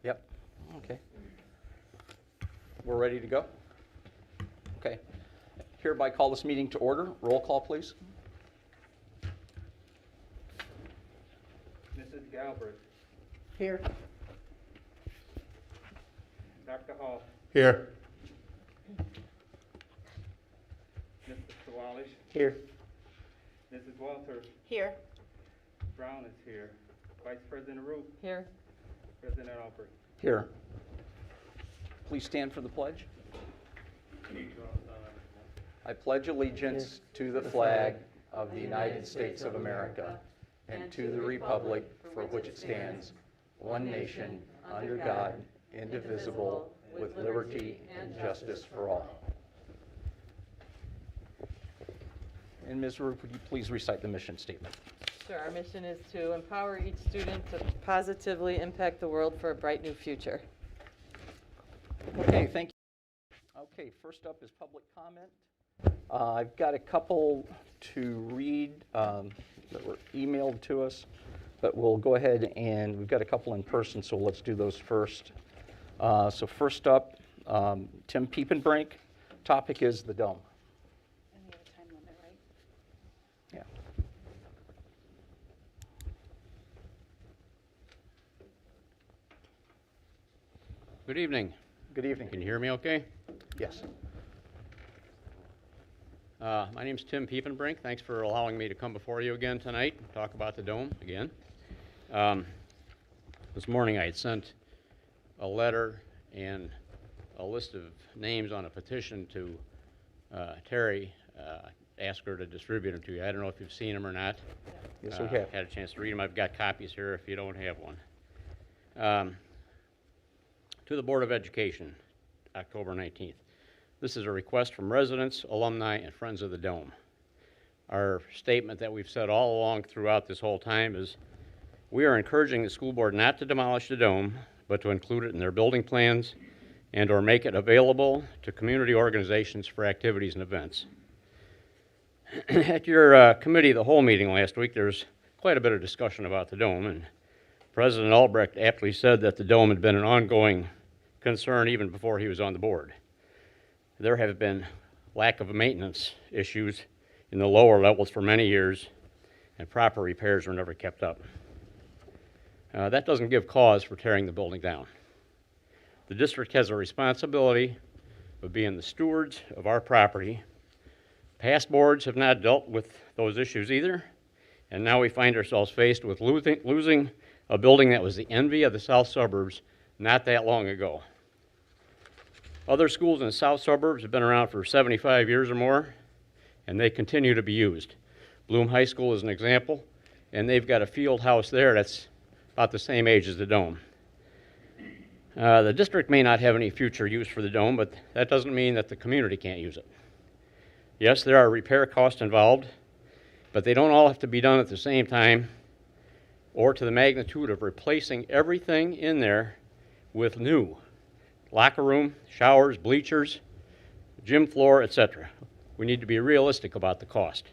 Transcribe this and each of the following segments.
Yep. Okay. We're ready to go? Okay. Hereby call this meeting to order. Roll call, please. Mrs. Galbraith. Here. Dr. Hall. Here. Mr. Sawalish. Here. Mrs. Walters. Here. Brown is here. Vice President Root. Here. President Albert. Here. Please stand for the pledge. I pledge allegiance to the flag of the United States of America and to the republic for which it stands, one nation, under God, indivisible, with liberty and justice for all. And Ms. Roop, would you please recite the mission statement? Sure. Our mission is to empower each student to positively impact the world for a bright new future. Okay, thank you. Okay, first up is public comment. I've got a couple to read that were emailed to us, but we'll go ahead and we've got a couple in person, so let's do those first. So first up, Tim Piepenbrink. Topic is the dome. And we have a time limit, right? Yeah. Good evening. Good evening. Can you hear me okay? Yes. My name's Tim Piepenbrink. Thanks for allowing me to come before you again tonight and talk about the dome again. This morning I had sent a letter and a list of names on a petition to Terry, ask her to distribute them to you. I don't know if you've seen them or not. Yes, we have. Had a chance to read them. I've got copies here if you don't have one. To the Board of Education, October 19th. This is a request from residents, alumni, and friends of the Dome. Our statement that we've said all along throughout this whole time is we are encouraging the school board not to demolish the Dome, but to include it in their building plans and or make it available to community organizations for activities and events. At your committee of the whole meeting last week, there's quite a bit of discussion about the Dome, and President Albrecht aptly said that the Dome had been an ongoing concern even before he was on the board. There have been lack of maintenance issues in the lower levels for many years, and proper repairs were never kept up. That doesn't give cause for tearing the building down. The district has a responsibility of being the stewards of our property. Past boards have not dealt with those issues either, and now we find ourselves faced with losing a building that was the envy of the south suburbs not that long ago. Other schools in the south suburbs have been around for 75 years or more, and they continue to be used. Bloom High School is an example, and they've got a field house there that's about the same age as the Dome. The district may not have any future use for the Dome, but that doesn't mean that the community can't use it. Yes, there are repair costs involved, but they don't all have to be done at the same time or to the magnitude of replacing everything in there with new. Locker room, showers, bleachers, gym floor, etc. We need to be realistic about the cost.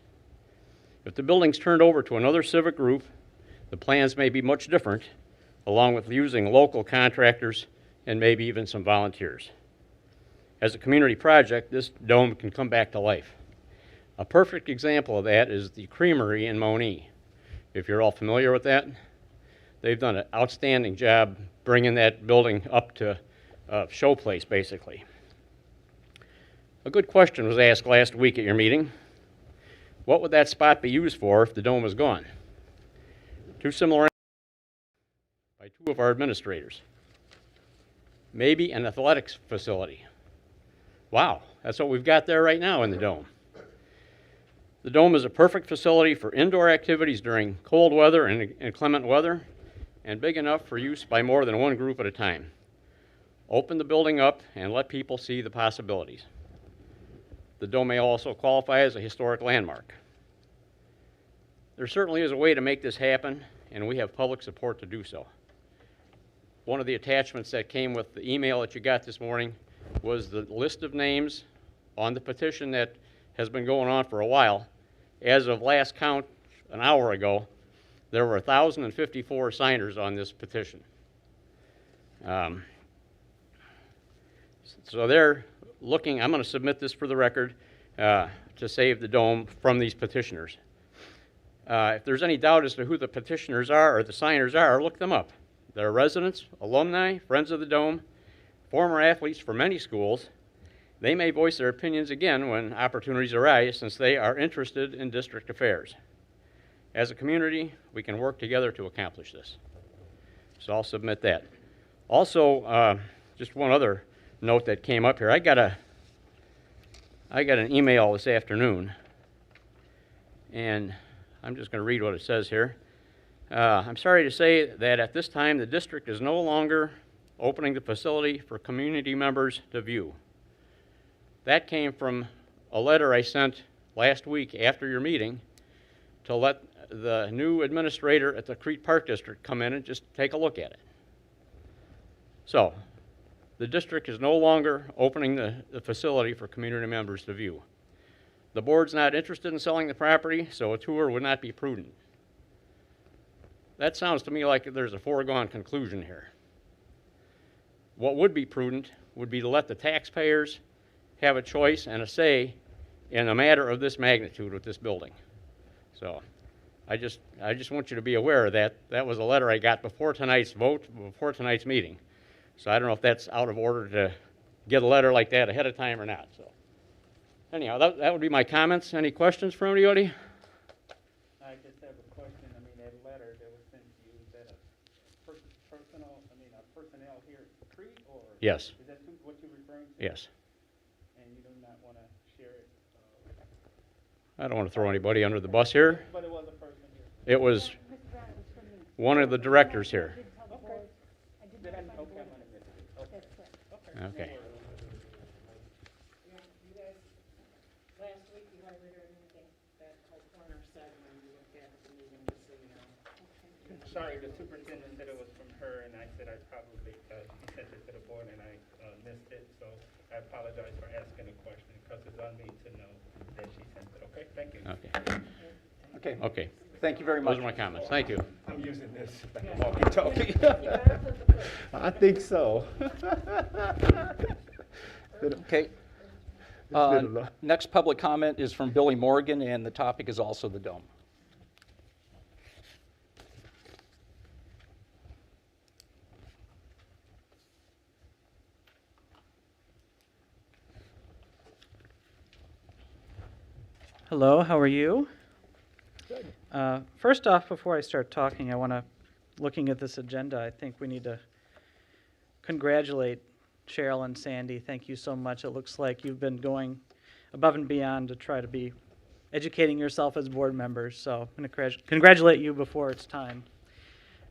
If the building's turned over to another civic group, the plans may be much different, along with using local contractors and maybe even some volunteers. As a community project, this Dome can come back to life. A perfect example of that is the Creamery in Monee. If you're all familiar with that, they've done an outstanding job bringing that building up to a show place, basically. A good question was asked last week at your meeting. What would that spot be used for if the Dome was gone? Two similar answers by two of our administrators. Maybe an athletics facility. Wow, that's what we've got there right now in the Dome. The Dome is a perfect facility for indoor activities during cold weather and inclement weather, and big enough for use by more than one group at a time. Open the building up and let people see the possibilities. The Dome may also qualify as a historic landmark. There certainly is a way to make this happen, and we have public support to do so. One of the attachments that came with the email that you got this morning was the list of names on the petition that has been going on for a while. As of last count, an hour ago, there were 1,054 signers on this petition. So they're looking, I'm going to submit this for the record, to save the dome from these petitioners. If there's any doubt as to who the petitioners are or the signers are, look them up. They're residents, alumni, friends of the dome, former athletes for many schools. They may voice their opinions again when opportunities arise, since they are interested in district affairs. As a community, we can work together to accomplish this. So I'll submit that. Also, just one other note that came up here. I got an email this afternoon, and I'm just going to read what it says here. I'm sorry to say that at this time, the district is no longer opening the facility for community members to view. That came from a letter I sent last week after your meeting to let the new administrator at the Crete Park District come in and just take a look at it. So, the district is no longer opening the facility for community members to view. The board's not interested in selling the property, so a tour would not be prudent. That sounds to me like there's a foregone conclusion here. What would be prudent would be to let the taxpayers have a choice and a say in a matter of this magnitude with this building. So I just want you to be aware of that. That was a letter I got before tonight's vote, before tonight's meeting. So I don't know if that's out of order to get a letter like that ahead of time or not. So anyhow, that would be my comments. Any questions from anybody? I just have a question. I mean, that letter that was sent to you, is that a personnel here at Crete, or? Yes. Is that what you're referring to? Yes. And you do not want to share it? I don't want to throw anybody under the bus here. But it was a person here. It was one of the directors here. Okay. Okay, I'm gonna miss it. Okay. Okay. You guys, last week you haven't heard anything that whole corner said when you looked at the meeting, just so you know. Sorry, the superintendent said it was from her, and I said I probably, she sent it to the board, and I missed it, so I apologize for asking a question, because it's on me to know that she sent it, okay? Thank you. Okay. Okay. Okay. Thank you very much. Those are my comments. Thank you. I'm using this like a walkie-talkie. I think so. Okay. been a lot. Next public comment is from Billy Morgan, and the topic is also the dome. Hello, how are you? First off, before I start talking, looking at this agenda, I think we need to congratulate Cheryl and Sandy. Thank you so much. It looks like you've been going above and beyond to try to be educating yourself as board members, so I'm going to congratulate you before it's time.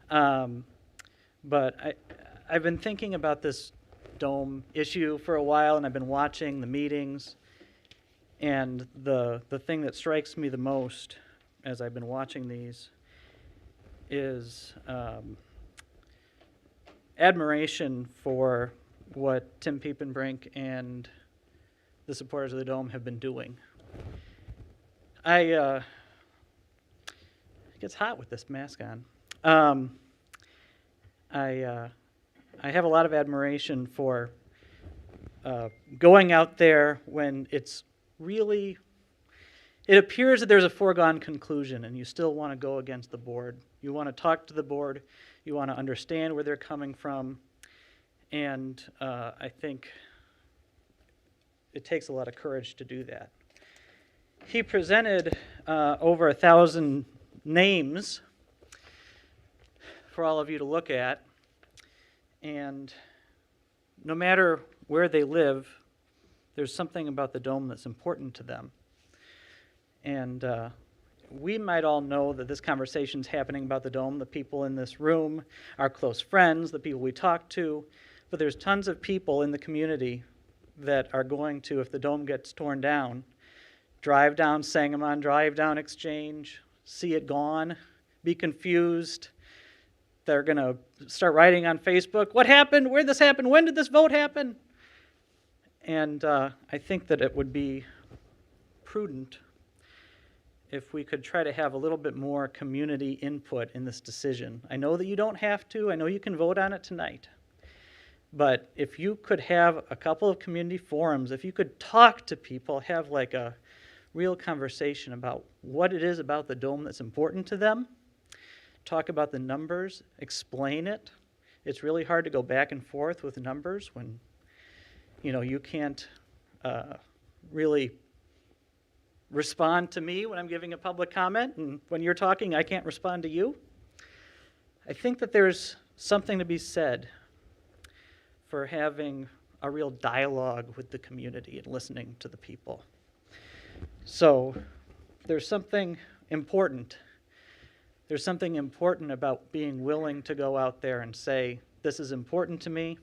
But I've been thinking about this dome issue for a while, and I've been watching the meetings. And the thing that strikes me the most as I've been watching these is admiration for what Tim Piepenbrink and the supporters of the Dome have been doing. It gets hot with this mask on. I have a lot of admiration for going out there when it's really, it appears that there's a foregone conclusion and you still want to go against the board. You want to talk to the board. You want to understand where they're coming from. And I think it takes a lot of courage to do that. He presented over 1,000 names for all of you to look at. And no matter where they live, there's something about the Dome that's important to them. And we might all know that this conversation's happening about the Dome. The people in this room, our close friends, the people we talk to. But there's tons of people in the community that are going to, if the Dome gets torn down, drive down Sangamon, drive down Exchange, see it gone, be confused. They're going to start writing on Facebook, what happened? Where did this happen? When did this vote happen? And I think that it would be prudent if we could try to have a little bit more community input in this decision. I know that you don't have to. I know you can vote on it tonight. But if you could have a couple of community forums, if you could talk to people, have like a real conversation about what it is about the dome that's important to them, talk about the numbers, explain it. It's really hard to go back and forth with numbers when, you can't really respond to me when I'm giving a public comment, and when you're talking, I can't respond to you. I think that there's something to be said for having a real dialogue with the community and listening to the people. So there's something important. There's something important about being willing to go out there and say, this is important to me.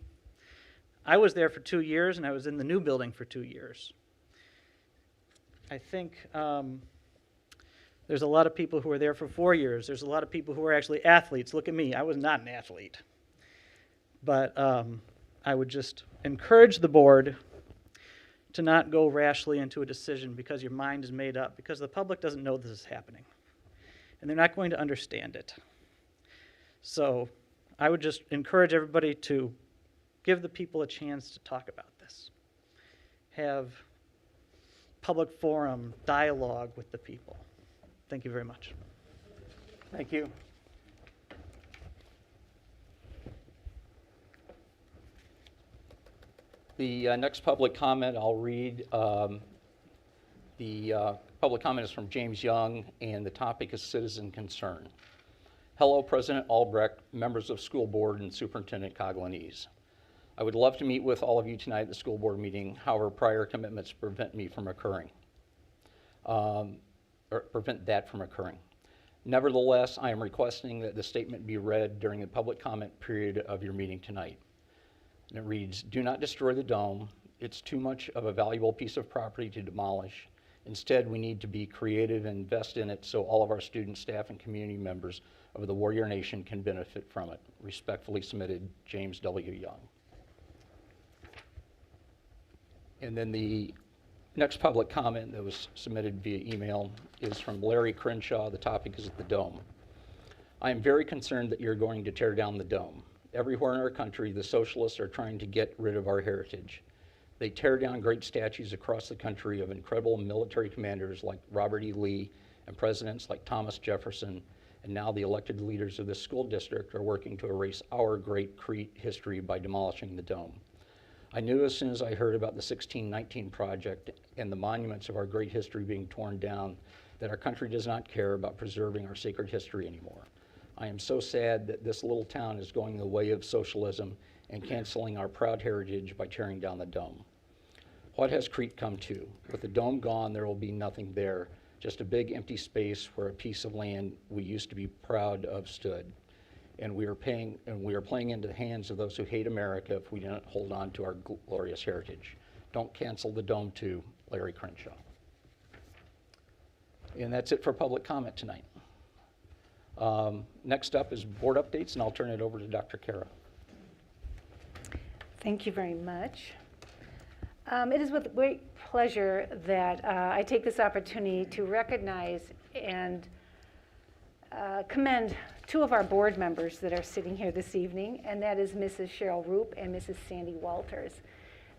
I was there for 2 years, and I was in the new building for 2 years. I think there's a lot of people who were there for 4 years. There's a lot of people who are actually athletes. Look at me. I was not an athlete. But I would just encourage the board to not go rashly into a decision because your mind is made up, because the public doesn't know this is happening. And they're not going to understand it. So I would just encourage everybody to give the people a chance to talk about this. Have public forum, dialogue with the people. Thank you very much. Thank you. The next public comment I'll read. The public comment is from James Young, and the topic is citizen concern. Hello, President Albrecht, members of school board, and Superintendent Coglanese. I would love to meet with all of you tonight at the school board meeting. However, prior commitments prevent me from occurring, or prevent that from occurring. Nevertheless, I am requesting that the statement be read during the public comment period of your meeting tonight. And it reads, do not destroy the dome. It's too much of a valuable piece of property to demolish. Instead, we need to be creative and invest in it so all of our students, staff, and community members of the Warrior Nation can benefit from it. Respectfully submitted, James W. Young. And then the next public comment that was submitted via email is from Larry Crenshaw. The topic is the dome. I am very concerned that you're going to tear down the dome. Everywhere in our country, the socialists are trying to get rid of our heritage. They tear down great statues across the country of incredible military commanders like Robert E. Lee and presidents like Thomas Jefferson, and now the elected leaders of this school district are working to erase our great Crete history by demolishing the dome. I knew as soon as I heard about the 1619 project and the monuments of our great history being torn down that our country does not care about preserving our sacred history anymore. I am so sad that this little town is going the way of socialism and canceling our proud heritage by tearing down the dome. What has Crete come to? With the dome gone, there will be nothing there, just a big empty space where a piece of land we used to be proud of stood. And we are playing into the hands of those who hate America if we don't hold on to our glorious heritage. Don't cancel the dome too, Larry Crenshaw. And that's it for public comment tonight. Next up is board updates, and I'll turn it over to Dr. Kara. Thank you very much. It is with great pleasure that I take this opportunity to recognize and commend two of our board members that are sitting here this evening, and that is Mrs. Cheryl Roop and Mrs. Sandy Walters.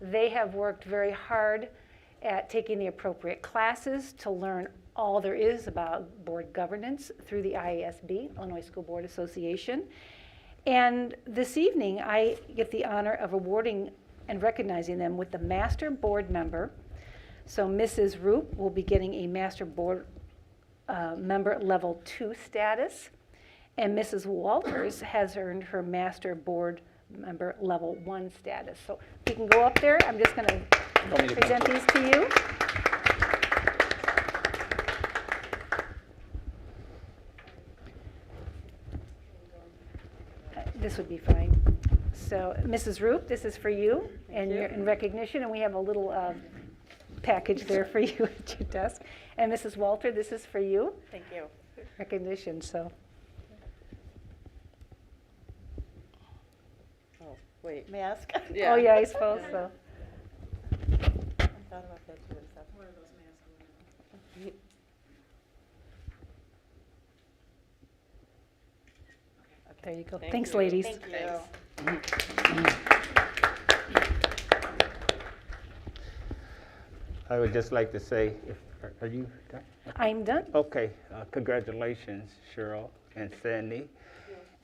They have worked very hard at taking the appropriate classes to learn all there is about board governance through the IASB, Illinois School Board Association. And this evening, I get the honor of awarding and recognizing them with the Master Board Member. So Mrs. Roop will be getting a Master Board Member Level 2 status, and Mrs. Walters has earned her Master Board Member Level 1 status. So we can go up there. I'm just going to present these to you. This would be fine. So, Mrs. Roop, this is for you, and you're in recognition, and we have a little package there for you at your desk. And Mrs. Walter, this is for you. Thank you. Recognition, so. Oh, wait, mask? Oh, yeah, I suppose so. I thought about that too. Where are those masks? There you go. Thank Thanks, you. ladies. Thank you. would just like to say, are you done? I'm done. Okay, congratulations, Cheryl and Sandy.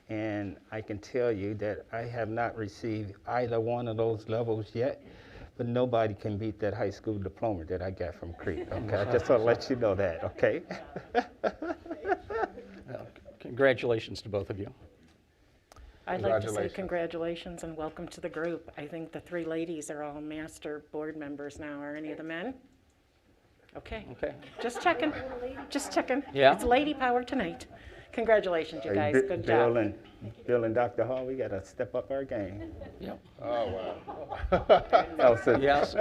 And I can tell you that I have not received either one of those levels yet, but nobody can beat that high school diploma that I got from Crete. Okay, I just want to let you know that, okay? Congratulations to both of you. I'd like to say congratulations and welcome to the group. I think the three ladies are all master board members now. Are any of the men? Okay, Okay. just checking, just checking. Yeah. It's lady power tonight. Congratulations, you Hey, guys, good Bill job. Bill and Dr. Hall, we got to step up our game. Yep. Oh, wow. Yes.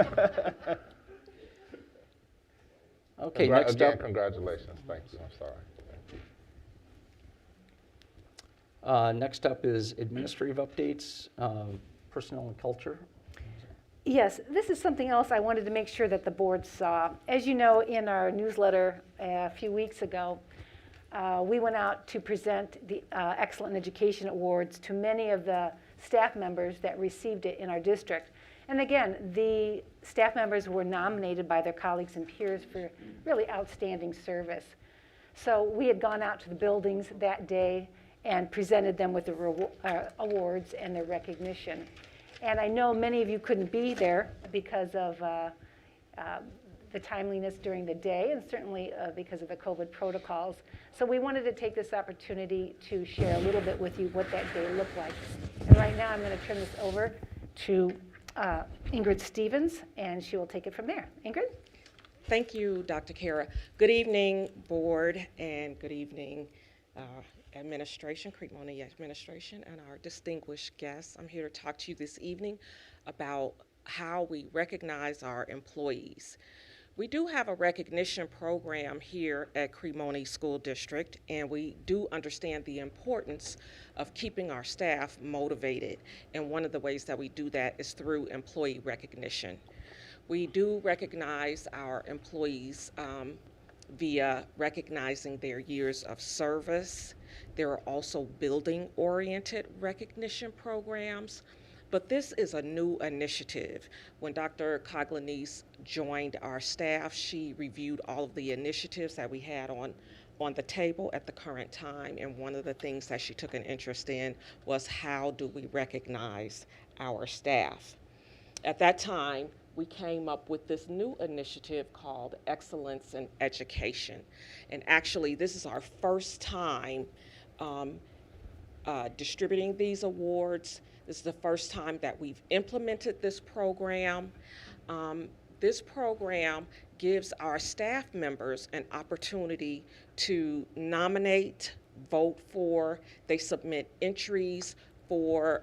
Okay, next Again, up, congratulations. Thank you. I'm sorry. next up is administrative updates, personnel and culture. Yes, this is something else I wanted to make sure that the board saw. As you know, in our newsletter a few weeks ago, we went out to present the Excellent Education Awards to many of the staff members that received it in our district. And again, the staff members were nominated by their colleagues and peers for really outstanding service. So we had gone out to the buildings that day and presented them with the awards and their recognition. And I know many of you couldn't be there because of the timeliness during the day, and certainly because of the COVID protocols. So we wanted to take this opportunity to share a little bit with you what that day looked like. And right now I'm going to turn this over to Ingrid Stevens, and she will take it from there. Ingrid? Thank you, Dr. Kara. Good evening, board, and good evening, administration, Crete Monee administration, and our distinguished guests. I'm here to talk to you this evening about how we recognize our employees. We do have a recognition program here at Crete Monee School District, and we do understand the importance of keeping our staff motivated. And one of the ways that we do that is through employee recognition. We do recognize our employees via recognizing their years of service. There are also building-oriented recognition programs. But this is a new initiative. When Dr. Coglanese joined our staff, she reviewed all of the initiatives that we had on the table at the current time, and one of the things that she took an interest in was how do we recognize our staff. At that time, we came up with this new initiative called Excellence in Education. And actually, this is our first time distributing these awards. This is the first time that we've implemented this program. This program gives our staff members an opportunity to nominate, vote for, they submit entries for,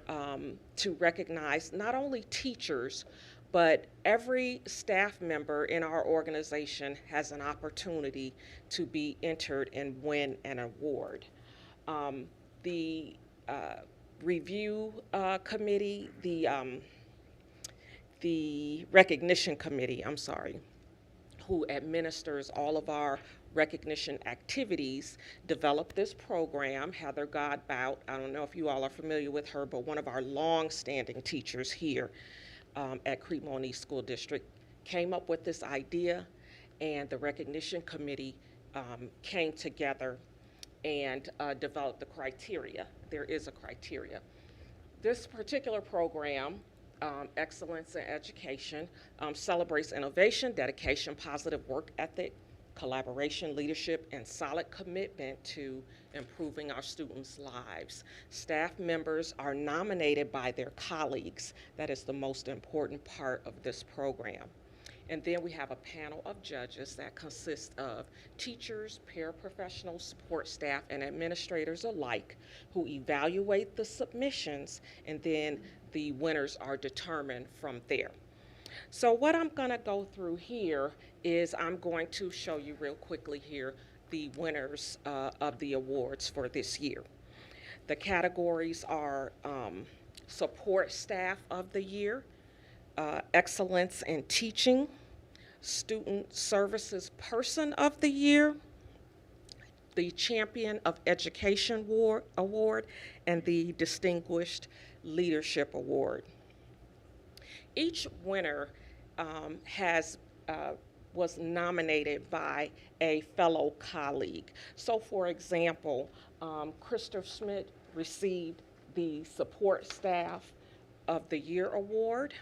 to recognize not only teachers, but every staff member in our organization has an opportunity to be entered and win an award. The review committee, the recognition committee, I'm sorry, who administers all of our recognition activities, developed this program. Heather Godbout, I don't know if you all are familiar with her, but one of our long-standing teachers here at Crete Monee School District came up with this idea, and the recognition committee came together and developed the criteria. There is a criteria. This particular program, Excellence in Education, celebrates innovation, dedication, positive work ethic, collaboration, leadership, and solid commitment to improving our students' lives. Staff members are nominated by their colleagues. That is the most important part of this program. And then we have a panel of judges that consists of teachers, paraprofessionals, support staff, and administrators alike who evaluate the submissions, and then the winners are determined from there. So what I'm going to go through here is I'm going to show you real quickly here the winners of the awards for this year. The categories are Support Staff of the Year, Excellence in Teaching, Student Services Person of the Year, the Champion of Education Award, and the Distinguished Leadership Award. Each winner has was nominated by a fellow colleague. So for example, Christopher Schmidt received the Support Staff of the Year Award.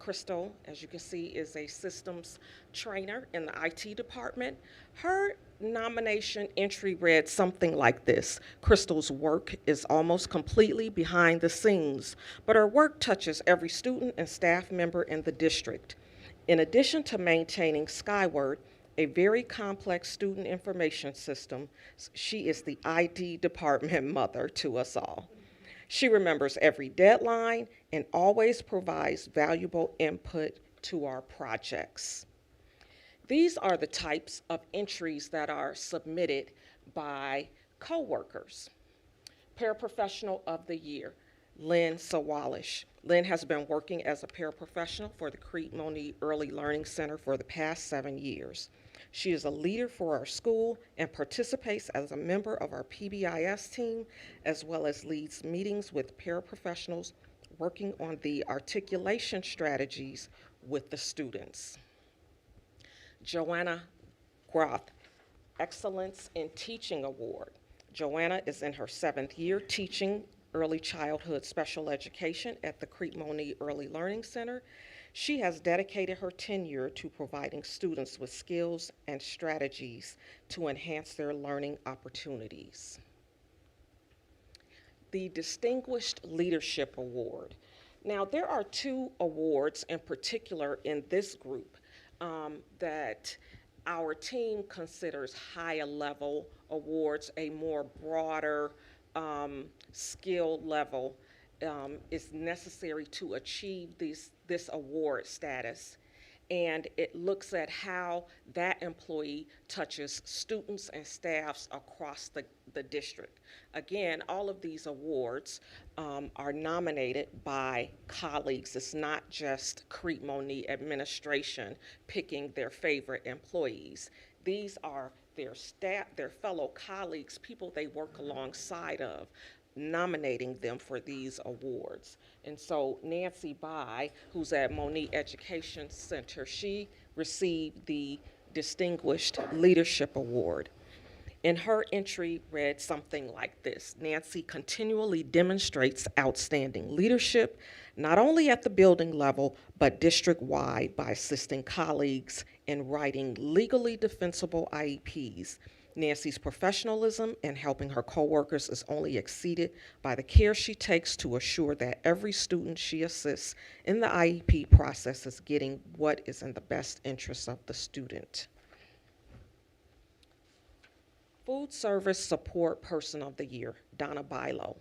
Crystal, as you can see, is a systems trainer in the IT department. Her nomination entry read something like this: Crystal's work is almost completely behind the scenes, but her work touches every student and staff member in the district. In addition to maintaining Skyward, a very complex student information system, she is the ID department mother to us all. She remembers every deadline and always provides valuable input to our projects. These are the types of entries that are submitted by coworkers. Paraprofessional of the Year, Lynn Sawalish. Lynn has been working as a paraprofessional for the Crete Monee Early Learning Center for the past 7 years. She is a leader for our school and participates as a member of our PBIS team, as well as leads meetings with paraprofessionals working on the articulation strategies with the students. Joanna Groth, Excellence in Teaching Award. Joanna is in her 7th year teaching early childhood special education at the Crete Monee Early Learning Center. She has dedicated her tenure to providing students with skills and strategies to enhance their learning opportunities. The Distinguished Leadership Award. Now, there are 2 awards in particular in this group that our team considers higher level awards, a more broader skill level is necessary to achieve this award status. And it looks at how that employee touches students and staffs across the district. Again, all of these awards are nominated by colleagues. It's not just Crete Monee administration picking their favorite employees. These are their staff, their fellow colleagues, people they work alongside of, nominating them for these awards. And so Nancy Bai, who's at Monee Education Center, she received the Distinguished Leadership Award. And her entry read something like this: Nancy continually demonstrates outstanding leadership, not only at the building level, but district-wide by assisting colleagues in writing legally defensible IEPs. Nancy's professionalism in helping her coworkers is only exceeded by the care she takes to assure that every student she assists in the IEP process is getting what is in the best interest of the student. Food Service Support Person of the Year, Donna Bilo.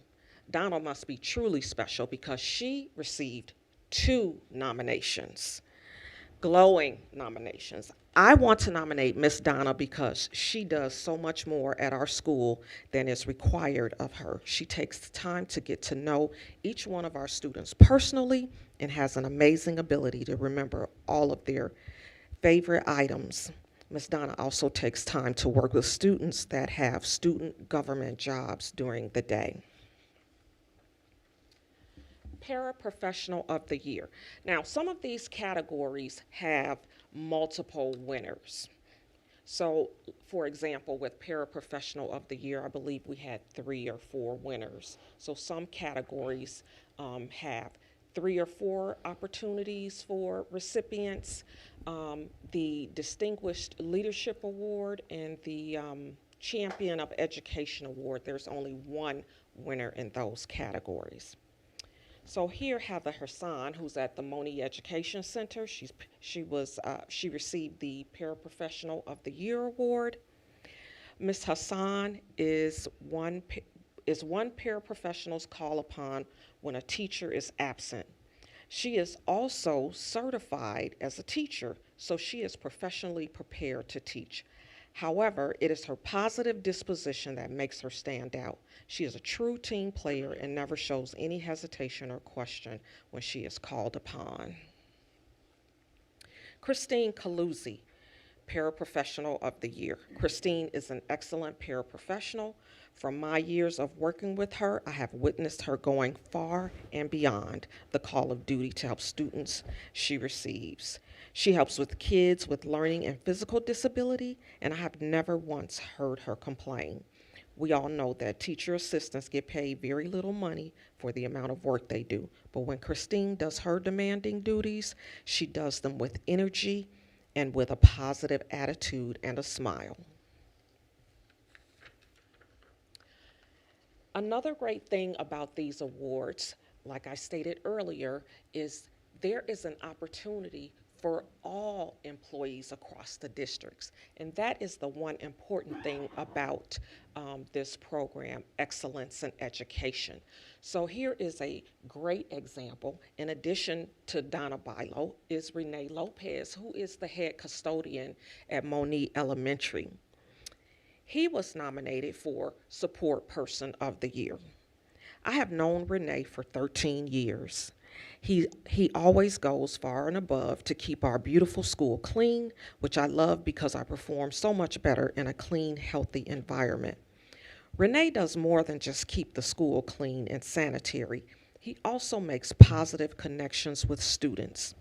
Donna must be truly special because she received 2 nominations, glowing nominations. I want to nominate Miss Donna because she does so much more at our school than is required of her. She takes the time to get to know each one of our students personally and has an amazing ability to remember all of their favorite items. Ms. Donna also takes time to work with students that have student government jobs during the day. Paraprofessional of the Year. Now, some of these categories have multiple winners. So, for example, with Paraprofessional of the Year, I believe we had 3 or 4 winners. So some categories have 3 or 4 opportunities for recipients. The Distinguished Leadership Award and the Champion of Education Award, there's only 1 winner in those categories. So here, Heather Hassan, who's at the Monee Education Center, she received the Paraprofessional of the Year Award. Ms. Hassan is one paraprofessionals call upon when a teacher is absent. She is also certified as a teacher, so she is professionally prepared to teach. However, it is her positive disposition that makes her stand out. She is a true team player and never shows any hesitation or question when she is called upon. Christine Caluzzi, Paraprofessional of the Year. Christine is an excellent paraprofessional. From my years of working with her, I have witnessed her going far and beyond the call of duty to help students she receives. She helps with kids with learning and physical disability, and I have never once heard her complain. We all know that teacher assistants get paid very little money for the amount of work they do, but when Christine does her demanding duties, she does them with energy and with a positive attitude and a smile. Another great thing about these awards, like I stated earlier, is there is an opportunity for all employees across the districts. And that is the one important thing about this program, Excellence in Education. So here is a great example. In addition to Donna Bilo, is Renee Lopez, who is the head custodian at Monee Elementary. He was nominated for Support Person of the Year. I have known Renee for 13 years. He always goes far and above to keep our beautiful school clean, which I love because I perform so much better in a clean, healthy environment. Renee does more than just keep the school clean and sanitary. He also makes positive connections with students.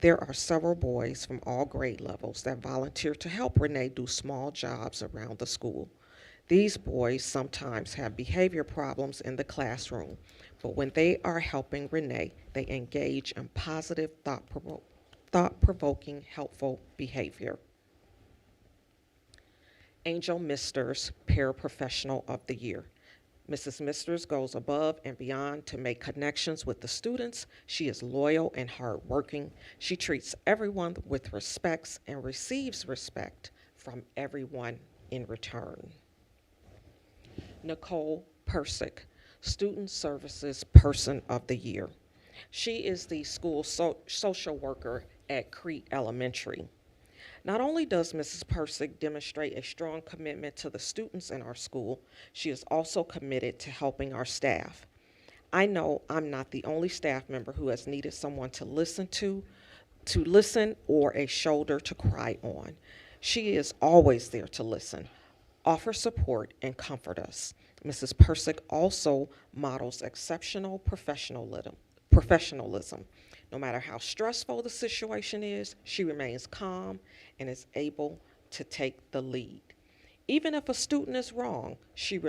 There are several boys from all grade levels that volunteer to help Renee do small jobs around the school. These boys sometimes have behavior problems in the classroom, but when they are helping Renee, they engage in positive, thought-provoking, helpful behavior. Angel Misters, Paraprofessional of the Year. Mrs. Misters goes above and beyond to make connections with the students. She is loyal and hardworking. She treats everyone with respect and receives respect from everyone in return. Nicole Persick, Student Services Person of the Year. She is the school social worker at Crete Elementary. Not only does Mrs. Persick demonstrate a strong commitment to the students in our school, she is also committed to helping our staff. I know I'm not the only staff member who has needed someone to listen or a shoulder to cry on. She is always there to listen, offer support, and comfort us. Mrs. Persick also models exceptional professionalism. No matter how stressful the situation is, she remains calm and is able to take the lead. Even if a student is wrong, she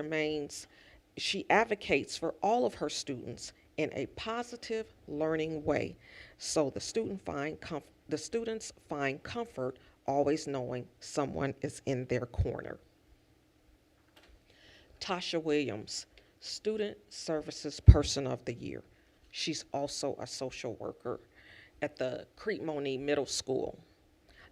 advocates for all of her students in a positive learning way, so the students find comfort always knowing someone is in their corner. Tasha Williams, Student Services Person of the Year. She's also a social worker at the Crete Monee Middle School.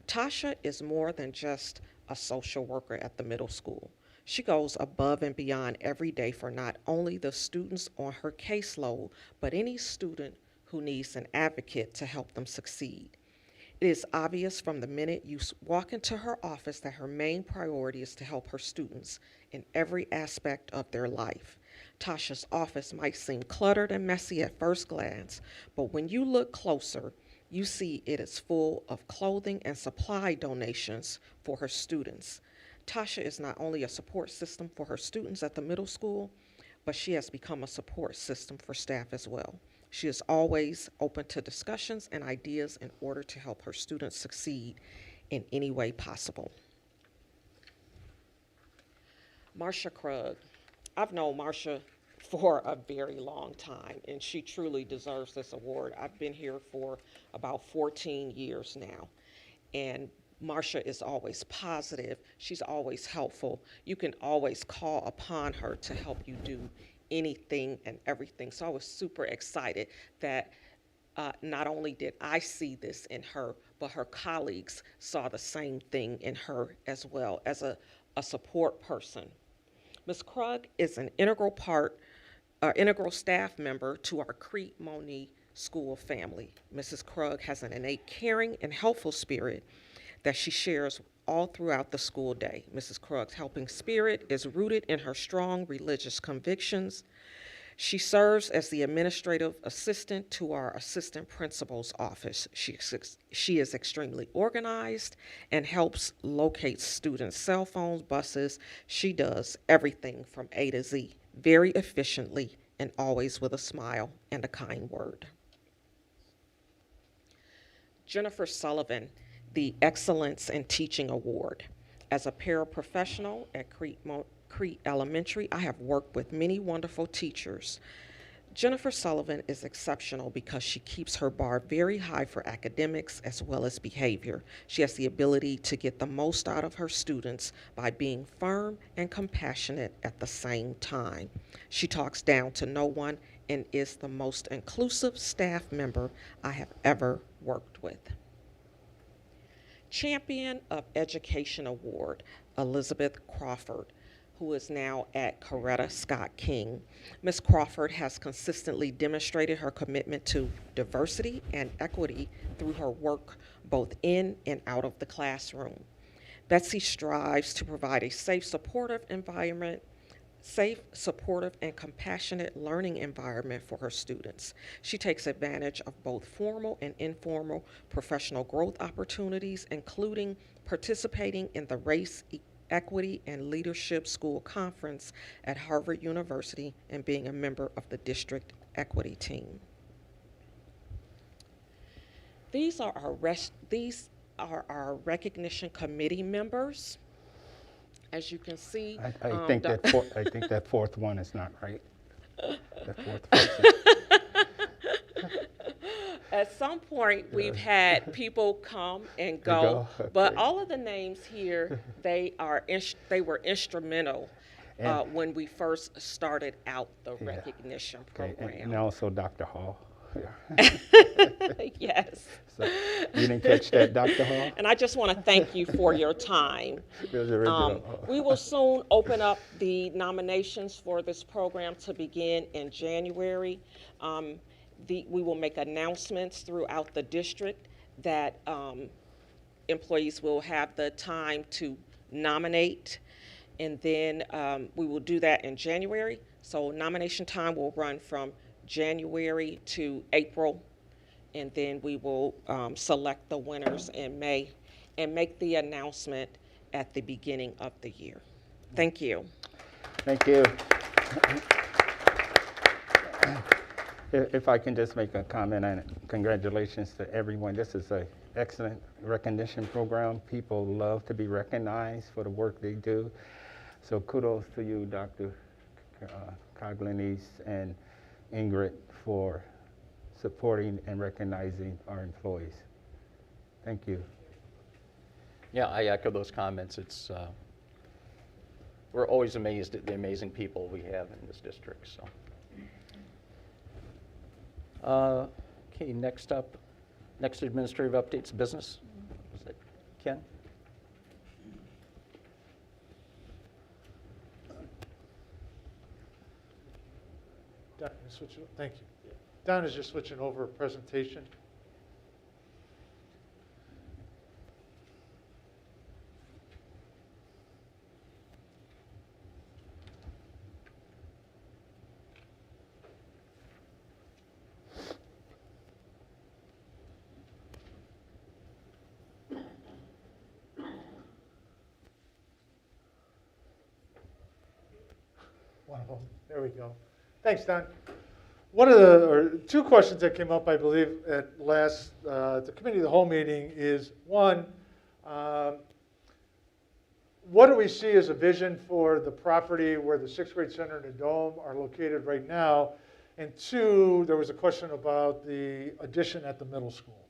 Tasha is more than just a social worker at the middle school. She goes above and beyond every day for not only the students on her caseload, but any student who needs an advocate to help them succeed. It is obvious from the minute you walk into her office that her main priority is to help her students in every aspect of their life. Tasha's office might seem cluttered and messy at first glance, but when you look closer, you see it is full of clothing and supply donations for her students. Tasha is not only a support system for her students at the middle school, but she has become a support system for staff as well. She is always open to discussions and ideas in order to help her students succeed in any way possible. Marsha Krug. I've known Marsha for a very long time, and she truly deserves this award. I've been here for about 14 years now, and Marsha is always positive. She's always helpful. You can always call upon her to help you do anything and everything. So I was super excited that not only did I see this in her, but her colleagues saw the same thing in her as well as a support person. Ms. Krug is an integral staff member to our Crete Monee school family. Mrs. Krug has an innate caring and helpful spirit that she shares all throughout the school day. Mrs. Krug's helping spirit is rooted in her strong religious convictions. She serves as the administrative assistant to our assistant principal's office. She is extremely organized and helps locate students' cell phones, buses. She does everything from A to Z very efficiently and always with a smile and a kind word. Jennifer Sullivan, the Excellence in Teaching Award. As a paraprofessional at Crete Elementary, I have worked with many wonderful teachers. Jennifer Sullivan is exceptional because she keeps her bar very high for academics as well as behavior. She has the ability to get the most out of her students by being firm and compassionate at the same time. She talks down to no one and is the most inclusive staff member I have ever worked with. Champion of Education Award, Elizabeth Crawford, who is now at Coretta Scott King. Ms. Crawford has consistently demonstrated her commitment to diversity and equity through her work both in and out of the classroom. Betsy strives to provide a safe, supportive, and compassionate learning environment for her students. She takes advantage of both formal and informal professional growth opportunities, including participating in the Race, Equity, and Leadership School Conference at Harvard University and being a member of the district equity team. These are our recognition committee members. As you can see, I think that fourth one is not right. That fourth person. At some point, we've had people come and go, but all of the names here, they were instrumental when we first started out the recognition program. And also Dr. Hall. Yes. So, you didn't catch that, Dr. Hall? And I just want to thank you for your time. It was original. We will soon open up the nominations for this program to begin in January. We will make announcements throughout the district that employees will have the time to nominate, and then we will do that in January. So nomination time will run from January to April, and then we will select the winners in May and make the announcement at the beginning of the year. Thank you. Thank you. If I can just make a comment, and congratulations to everyone. This is an excellent recognition program. People love to be recognized for the work they do. So kudos to you, Dr. Coglanese and Ingrid, for supporting and recognizing our employees. Thank you. Yeah, I echo those comments. We're always amazed at the amazing people we have in this district. So, okay, next administrative updates, business. Is that Ken? Don, thank you. Don is just switching over a presentation. One of them. There we go. Thanks, Don. Two questions that came up, I believe, at the committee of the whole meeting is, one, what do we see as a vision for the property where the sixth grade center and the dome are located right now? And two, there was a question about the addition at the middle school.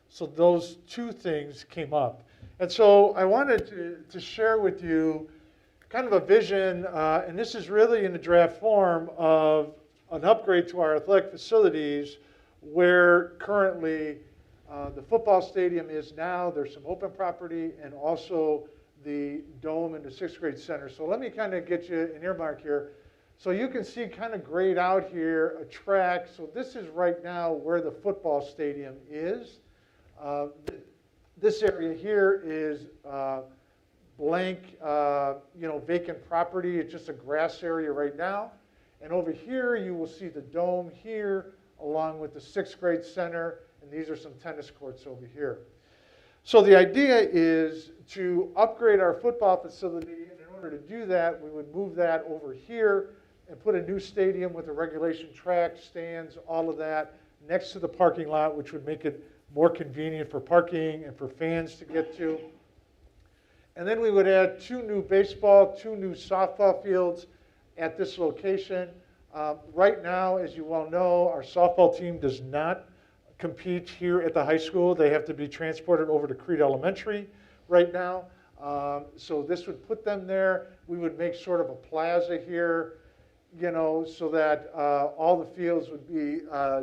So those two things came up. And so I wanted to share with you kind of a vision, and this is really in the draft form, of an upgrade to our athletic facilities where currently the football stadium is now. There's some open property and also the dome and the sixth grade center. So let me kind of get you an earmark here. So you can see kind of grayed out here a track. So this is right now where the football stadium is. This area here is blank, vacant property. It's just a grass area right now. And over here, you will see the dome here, along with the 6th grade center, and these are some tennis courts over here. So the idea is to upgrade our football facility, and in order to do that, we would move that over here and put a new stadium with a regulation track, stands, all of that, next to the parking lot, which would make it more convenient for parking and for fans to get to. And then we would add 2 new baseball, 2 new softball fields at this location. Right now, as you well know, our softball team does not compete here at the high school. They have to be transported over to Crete Elementary right now. So this would put them there. We would make sort of a plaza here, you know, so that all the fields would be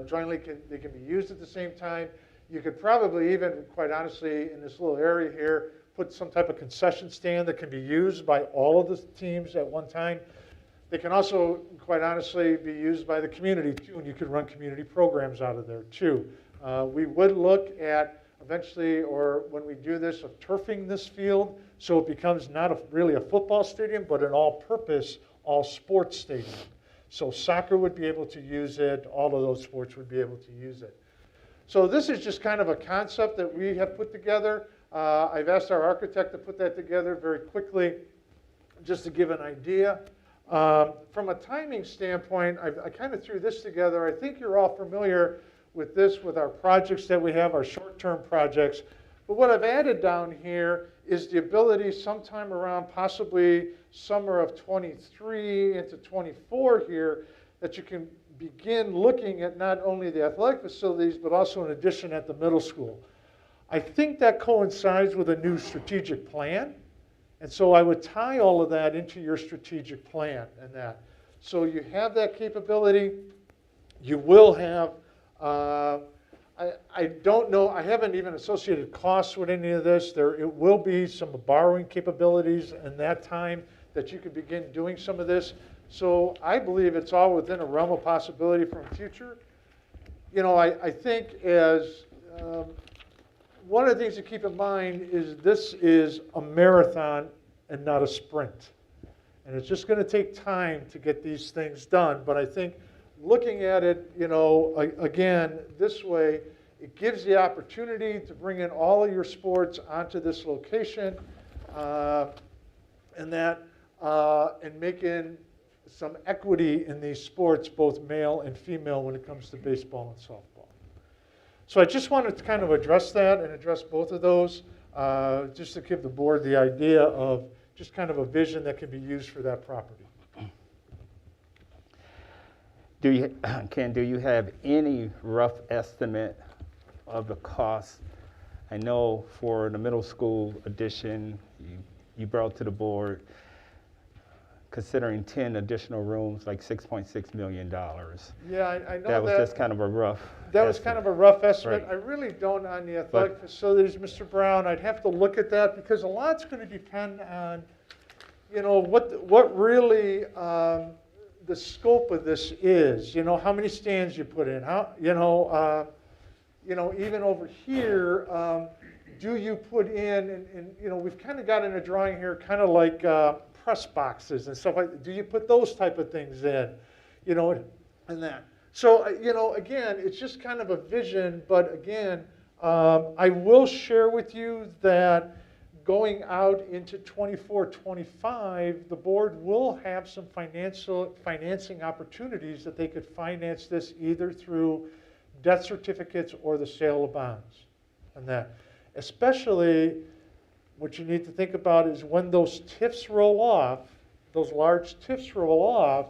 jointly, they can be used at the same time. You could probably even, quite honestly, in this little area here, put some type of concession stand that can be used by all of the teams at one time. They can also, quite honestly, be used by the community too, and you could run community programs out of there too. We would look at eventually, or when we do this, of turfing this field so it becomes not really a football stadium, but an all-purpose, all-sports stadium. So soccer would be able to use it, all of those sports would be able to use it. So this is just kind of a concept that we have put together. I've asked our architect to put that together very quickly, just to give an idea. From a timing standpoint, I kind of threw this together. I think you're all familiar with this, with our projects that we have, our short-term projects. But what I've added down here is the ability sometime around possibly summer of 23 into 24 here, that you can begin looking at not only the athletic facilities, but also an addition at the middle school. I think that coincides with a new strategic plan. And so I would tie all of that into your strategic plan and that. So you have that capability. You will have, I don't know, I haven't even associated costs with any of this. It will be some borrowing capabilities in that time that you can begin doing some of this. So I believe it's all within a realm of possibility for the future. You know, I think as one of the things to keep in mind is this is a marathon and not a sprint. And it's just going to take time to get these things done. But I think looking at it, you know, again, this way, it gives the opportunity to bring in all of your sports onto this location and making some equity in these sports, both male and female, when it comes to baseball and softball. So I just wanted to kind of address that and address both of those, just to give the board the idea of just kind of a vision that can be used for that property. Ken, do you have any rough estimate of the cost? I know for the middle school addition, you brought to the board, considering 10 additional rooms, like $6.6 million. Yeah, I know that was just kind of a rough That was kind of a rough estimate. Right. I really don't on the athletic facilities, Mr. Brown. I'd have to look at that because a lot's going to depend on, you know, what really the scope of this is. You know, how many stands you put in. How, even over here, do you put in, and you know, we've kind of got in a drawing here, kind of like press boxes and stuff like that. Do you put those type of things in, you know, and that. So, you know, again, it's just kind of a vision, but again, I will share with you that going out into 24, 25, the board will have some financing opportunities that they could finance this either through debt certificates or the sale of bonds and that. Especially, what you need to think about is when those TIFs roll off, those large TIFs roll off,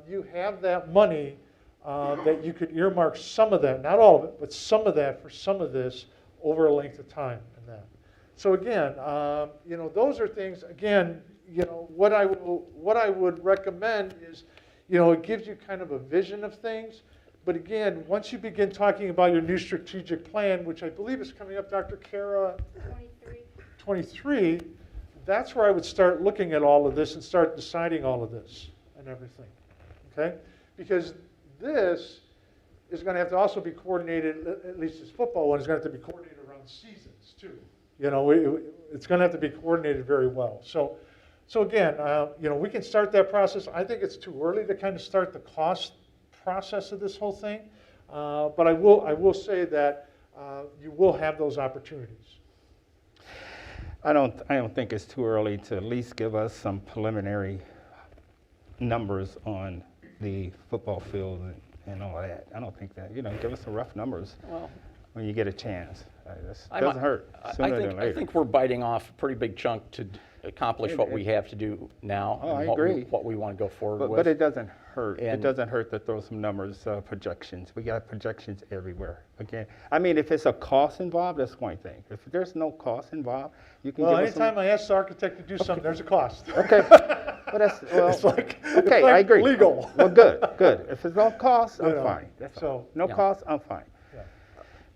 you have that money that you could earmark some of that, not all of it, but some of that for some of this over a length of time and that. So again, you know, those are things, again, you know, what I would recommend is, you know, it gives you kind of a vision of things. But again, once you begin talking about your new strategic plan, which I believe is coming up, Dr. Kara, 23, that's where I would start looking at all of this and start deciding all of this and everything, okay? Because this is going to have to also be coordinated, at least this football one is going to have to be coordinated around seasons too. You know, it's going to have to be coordinated very well. So So again, we can start that process. I think it's too early to kind of start the cost process of this whole thing, but I will say that you will have those opportunities. I don't think it's too early to at least give us some preliminary numbers on the football field and all that. I don't think that, give us some rough numbers Well, when you get a chance. It I'm- doesn't hurt sooner than I later. think we're biting off a pretty big chunk to accomplish what we have to do now. Oh, and I what agree. what we want to go forward But with. it doesn't hurt. It And- doesn't hurt to throw some numbers, projections. We got projections everywhere. Again, I mean, if it's a cost involved, that's one thing. If there's no cost involved, you can Well, give us some. anytime I ask the architect to do something, there's a cost. Okay, well, It's like, okay, I agree. legal. Well, good. If it's no cost, I'm You know, fine. That's so- all. No Yeah. cost, I'm fine. Yeah.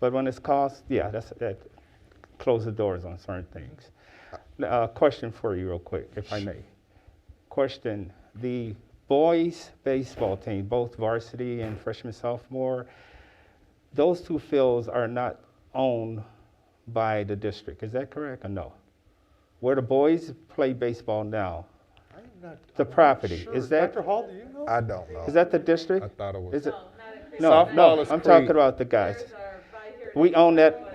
But when it's cost, yeah, that close the doors on certain things. Question for you real quick, if I may. Question, the boys baseball team, both varsity and freshman, sophomore, those two fields are not owned by the district, is that correct or no? Where the boys play baseball now, I'm not- the I'm not property, sure. is that- Dr. Hall, do you know? I don't know. is that the district? I thought it was. Is it? Softball No, is I'm Crete. talking about the guys. We own that,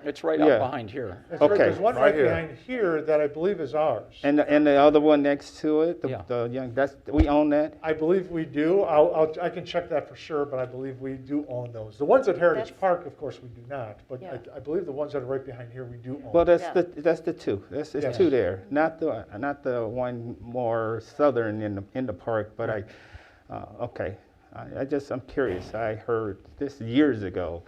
It's right out Yeah. behind here. That's right. okay. There's one Right right here. behind here that I believe is ours. and the other one next to it, Yeah. the young, we own that? I believe we do. I can check that for sure, but I believe we do own those. The ones at Heritage That's- Park, of course, we do not. But Yeah. I believe the ones that are right behind here, we do own. Well, that's Yeah. that's the two. There's Yes. two there, not the one more southern in the park. But okay, I'm curious. I heard this years ago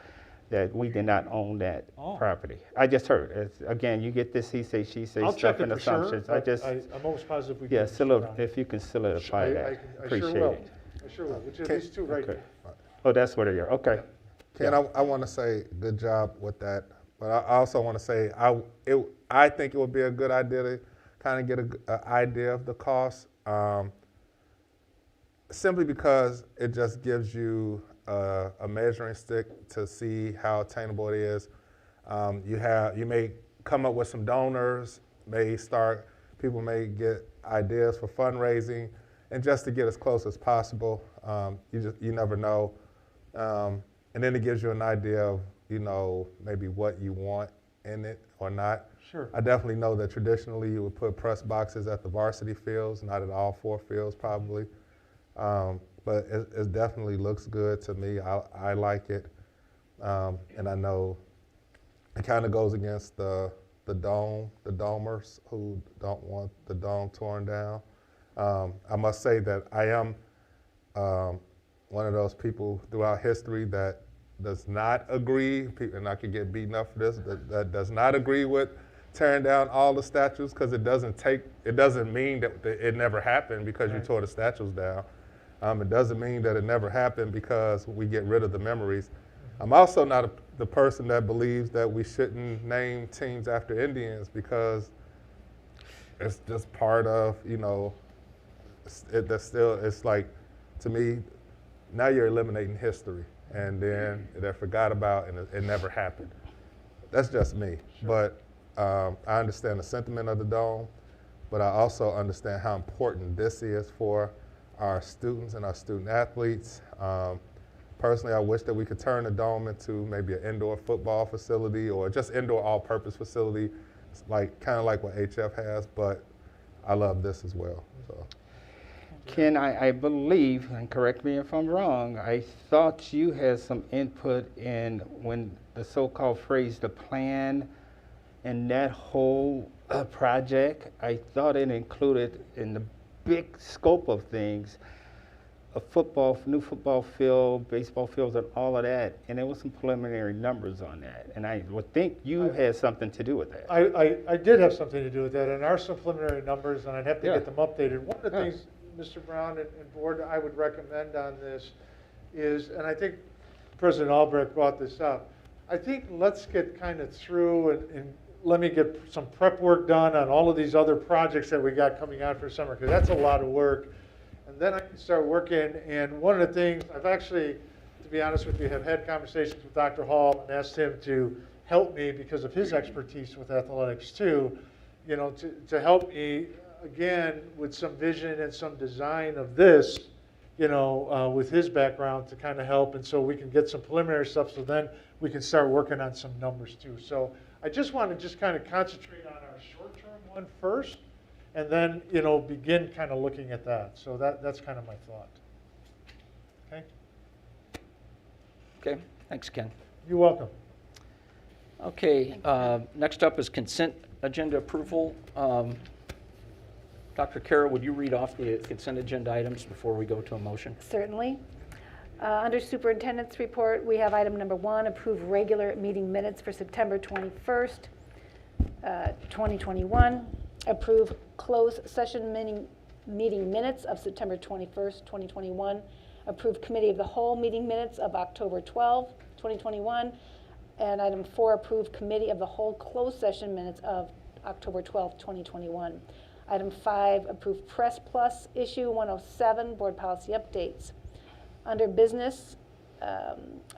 that we did not own that Oh. property. I just heard. Again, you get this he say she say I'll stuff check and it for sure. assumptions. I'm almost positive we do. yeah, Mr. if you can solidify that, I appreciate sure will. it. I sure will, which are Okay. these two right Okay. here. Oh, that's what they are. Okay. Ken, I want to say good job with that, but I also want to say I think it would be a good idea to kind of get an idea of the cost, simply because it just gives you a measuring stick to see how attainable it is. You may come up with some donors, people may get ideas for fundraising, and just to get as close as possible. You never know. And then it gives you an idea of, maybe what you want in it or not. Sure. I definitely know that traditionally you would put press boxes at the varsity fields, not at all four fields probably. But it definitely looks good to me. I like it. And I know it kind of goes against the domers who don't want the dome torn down. I must say that I am one of those people throughout history that does not agree, and I could get beaten up for this, that does not agree with tearing down all the statues, because it doesn't mean that it never happened because you tore the statues down. It doesn't mean that it never happened because we get rid of the memories. I'm also not the person that believes that we shouldn't name teams after Indians, because it's just part of, it's like, to me, now you're eliminating history, and then they're forgot about and it never happened. That's just me. Sure. But I understand the sentiment of the dome, but I also understand how important this is for our students and our student athletes. Personally, I wish that we could turn the dome into maybe an indoor football facility or just indoor all-purpose facility, kind of like what HF has, but I love this as well. So. Ken, I believe, and correct me if I'm wrong, I thought you had some input in when the so-called phrase, the plan, and that whole project. I thought it included in the big scope of things, new football field, baseball fields, and all of that, and there was some preliminary numbers on that, and I would think you had something to do with that. I did have something to do with that, and there are some preliminary numbers, and I'd have to Yeah. get them updated. One of the Yeah. things, Mr. Brown and Board, I would recommend on this is, and I think President Albrecht brought this up, I think let's get kind of through and let me get some prep work done on all of these other projects that we got coming out for summer, because that's a lot of work. And then I can start working, and one of the things, I've actually, to be honest with you, have had conversations with Dr. Hall and asked him to help me because of his expertise with athletics too, to help me again, with some vision and some design of this, with his background to kind of help, and so we can get some preliminary stuff, so then we can start working on some numbers too. So I just want to just kind of concentrate on our short-term one first, and then, begin kind of looking at that. So that's kind of my thought. Okay? Okay, thanks, Ken. You're welcome. Okay, next up is consent agenda approval. Dr. Kara, would you read off the consent agenda items before we go to a motion? Certainly. Under Superintendent's report, we have item number 1, approve regular meeting minutes for September 21st, 2021. Approve closed session meeting minutes of September 21st, 2021. Approve committee of the whole meeting minutes of October 12, 2021. And item 4, approve committee of the whole closed session minutes of October 12, 2021. Item 5, approve Press Plus issue 107, board policy updates. Under business,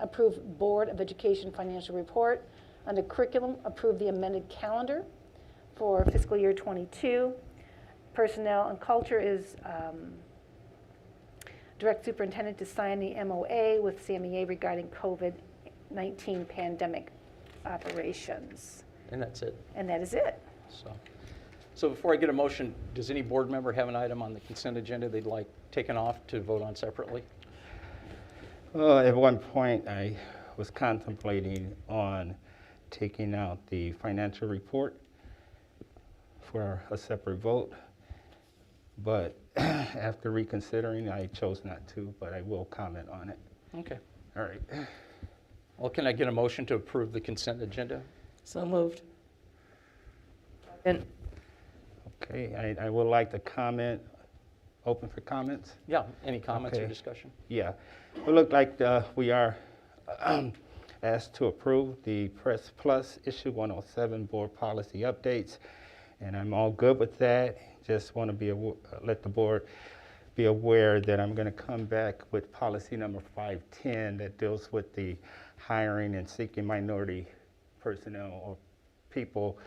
approve Board of Education financial report. Under curriculum, approve the amended calendar for fiscal year 22. Personnel and culture is direct superintendent to sign the MOA with CMEA regarding COVID-19 pandemic operations. And that's it. And that is it. So before I get a motion, does any board member have an item on the consent agenda they'd like taken off to vote on separately? At one point, I was contemplating on taking out the financial report for a separate vote, but after reconsidering, I chose not to, but I will comment on it. Okay. All right. Well, can I get a motion to approve the consent agenda? So moved. Okay, I would like to comment, open for comments. Yeah, any comments or Okay. discussion? Yeah, it looked like we are asked to approve the Press Plus issue 107 board policy updates, and I'm all good with that. Just want to let the board be aware that I'm going to come back with policy number 510 that deals with the hiring and seeking minority personnel or people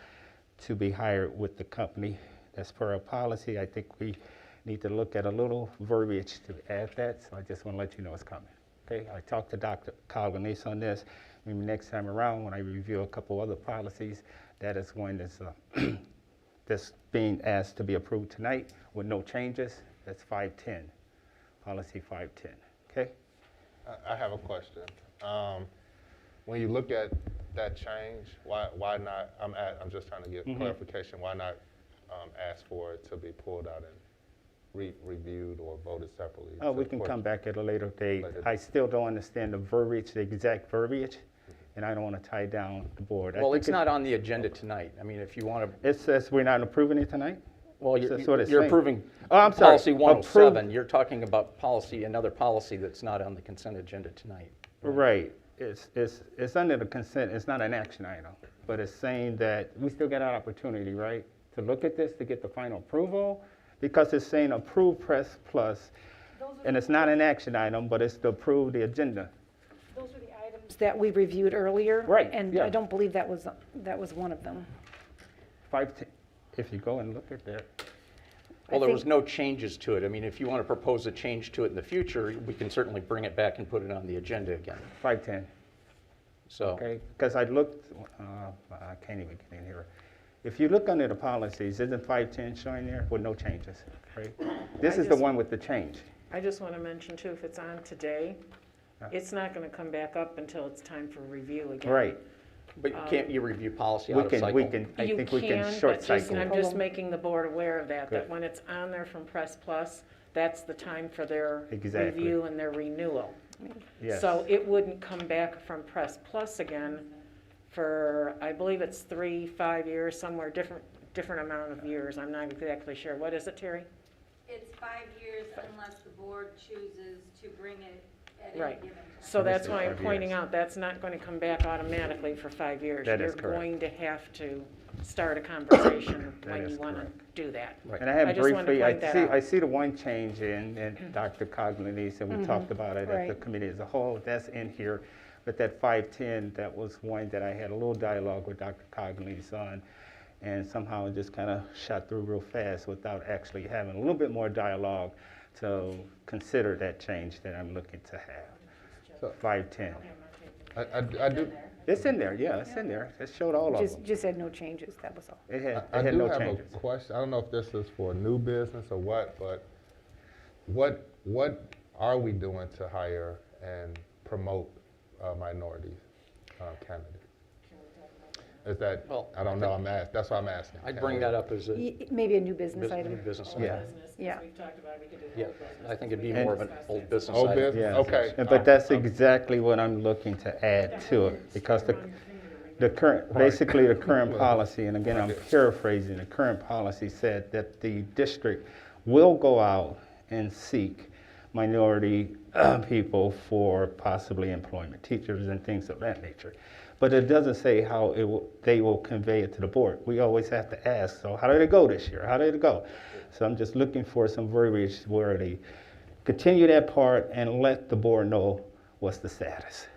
to be hired with the company. That's per our policy. I think we need to look at a little verbiage to add that, so I just want to let you know it's coming. Okay, I talked to Dr. Coglianese on this. Maybe next time around when I review a couple other policies, that is one that's being asked to be approved tonight with no changes. That's 510, policy 510, okay? I have a question. When you look at that change, why not, I'm just trying to get clarification, why not ask for it to be pulled out and reviewed or voted separately? Oh, we can come back at a later date. I still don't understand the verbiage, the exact verbiage, and I don't want to tie down the board. Well, it's not on the agenda tonight. I mean, if you want to, It says we're not approving it tonight? well, That's what it's you're saying. approving Oh, I'm sorry. policy 107. You're talking about policy, another policy that's not on the consent agenda tonight. Right. It's under the consent. It's not an action item, but it's saying that we still got an opportunity, right, to look at this to get the final approval, because it's saying approve Press Plus, and it's not an action item, but it's to approve the agenda. Those are the items that we reviewed earlier. Right, And yeah. I don't believe that was one of them. 510. If you go and look at that. Well, there think- was no changes to it. I mean, if you want to propose a change to it in the future, we can certainly bring it back and put it on the agenda again. 510. So, Okay, because I looked, I can't even get in here. If you look under the policies, isn't 510 showing there with no changes, right? This is the one with the change. I just want to mention too, if it's on today, it's not going to come back up until it's time for review again. Right. but can't you review policy We out of can, cycle? we can, I think we can short but just- cycle. I'm it. just making the board aware of that Good. when it's on there from Press Plus, that's the time for their Exactly. review and their renewal. Yes. So it wouldn't come back from Press Plus again for, I believe it's 3-5 years, somewhere different amount of years. I'm not exactly sure. What is it, Terry? It's 5 years unless the board chooses to bring it at any Right. given time. So that's say why I'm 5 pointing years. out, that's not going to come back automatically for 5 years. That is You're correct. going to have to start a conversation That when is you want to correct. do that. Right. And I have I just wanted to briefly, point that out. I see the one change in Dr. Coglianese, and we talked about it at the Right. committee as a whole. That's in here. But that 510, that was one that I had a little dialogue with Dr. Coglianese on. and somehow it just kind of shot through real fast without actually having a little bit more dialogue to consider that change that I'm looking to have. So- 510. I do, It's in there, yeah, it's in there. It showed all of them. Just had no changes, that was all. It had I do no have changes. a question. I don't know if this is for new business or what, but what are we doing to hire and promote minorities candidates? Is that, Well, I don't know, that's why I'm asking. I'd bring that up as a Maybe a new business new item. business Yeah. item. Yeah. We've talked about, we could do Yeah, old business. I think it'd be And- more of an old business Old item. business? Yeah. Okay. But that's exactly what I'm looking to add to it, because the current, basically the current policy, and again, I'm paraphrasing, the current policy said that the district will go out and seek minority people for possibly employment, teachers and things of that nature. But it doesn't say how they will convey it to the board. We always have to ask, so how did it go this year? How did it go? So I'm just looking for some verbiage where they continue that part and let the board know what's the status.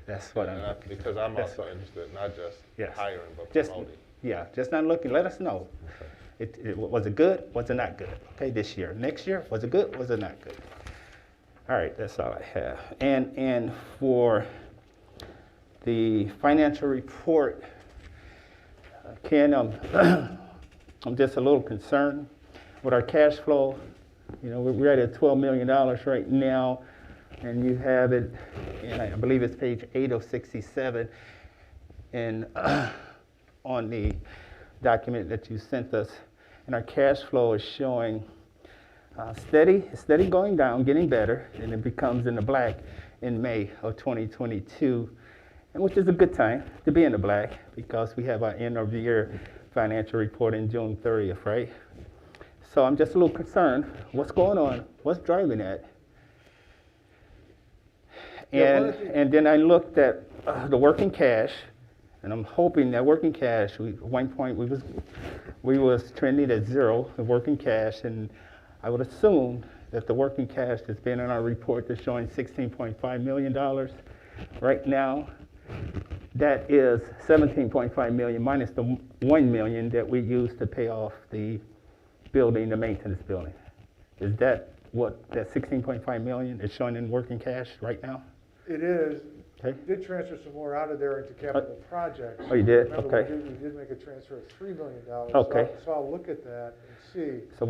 That's what I'm, Because I'm also interested, not just Yes. hiring, but just, promoting. yeah, just not looking, let us know. Was it good? Was it not good? Okay, this year. Next year, was it good? Was it not good? All right, that's all I have. And for the financial report, Ken, I'm just a little concerned with our cash flow. You know, we're at $12 million right now, and you have it, and I believe it's page 8 of 67, and on the document that you sent us, and our cash flow is showing steady going down, getting better, and it becomes in the black in May of 2022, and which is a good time to be in the black because we have our end of the year financial report in June 30th, right? So I'm just a little concerned. What's going on? What's driving that? And then I looked at the working cash, and I'm hoping that working cash. At one point we was trending at zero, the working cash, and I would assume that the working cash that's been in our report that's showing $16.5 million right now. That is $17.5 million minus the $1 million that we used to pay off the building, the maintenance building. Is that what that $16.5 million is showing in working cash right now? It is. Okay. We did transfer some more out of there into capital projects. Oh, you did? Remember, Okay. we did make a transfer of $3 million. Okay. So I'll look at that and see. So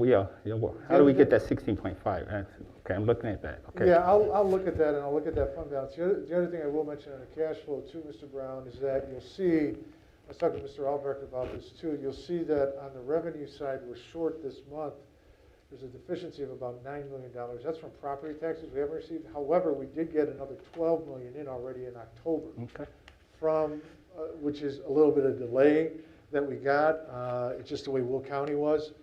how do we get that 16.5? Okay, I'm looking at that. Okay. Yeah, I'll look at that, and I'll look at that fund balance. The other thing I will mention on the cash flow too, Mr. Brown, is that you'll see, I was talking to Mr. Albrecht about this too, you'll see that on the revenue side, we're short this month. There's a deficiency of about $9 million. That's from property taxes we haven't received. However, we did get another $12 million in already in October Okay. from, which is a little bit of delay that we got. It's just the way Will County was.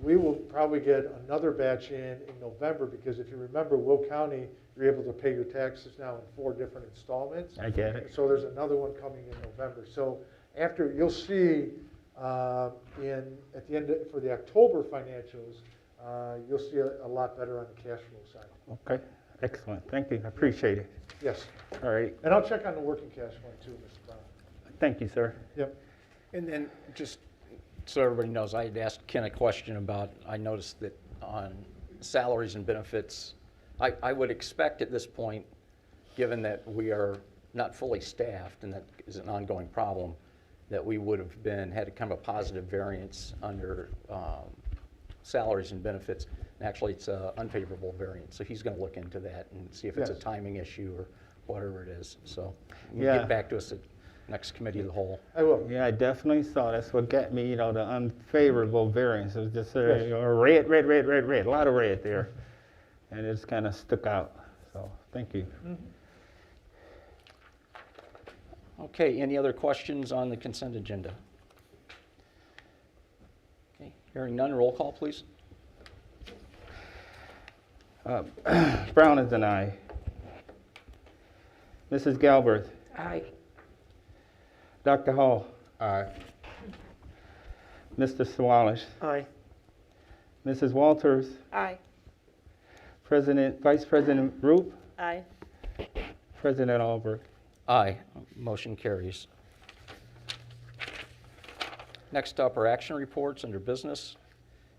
We will probably get another batch in November because if you remember, Will County, you're able to pay your taxes now in 4 different installments. I get it. So there's another one coming in November. So after, you'll see at the end for the October financials, you'll see a lot better on the cash flow side. Okay. Excellent. Thank you. I appreciate it. Yes. All right. And I'll check on the working cash one too, Mr. Brown. Thank you, sir. Yep. And then, just so everybody knows, I had asked Ken a question about, I noticed that on salaries and benefits, I would expect at this point, given that we are not fully staffed, and that is an ongoing problem, that we would have had kind of a positive variance under salaries and benefits. And actually, it's an unfavorable variance, so he's going to look into that and see if it's a Yes. timing issue or whatever it is. So Yeah. get back to us at next committee of the whole. I will. Yeah, I definitely saw. That's what got me, the unfavorable variance. It was just Yes. red, a lot of red there. And it just kind of stuck out. So, thank you. Okay, any other questions on the consent agenda? Okay, hearing none, roll call, please. Brown is an aye. Mrs. Galbraith, Aye. Dr. Hall, Aye. Mr. Swalish, Aye. Mrs. Walters, Aye. Vice President Roop, Aye. President Albrecht. Aye, motion carries. Next up are action reports under business.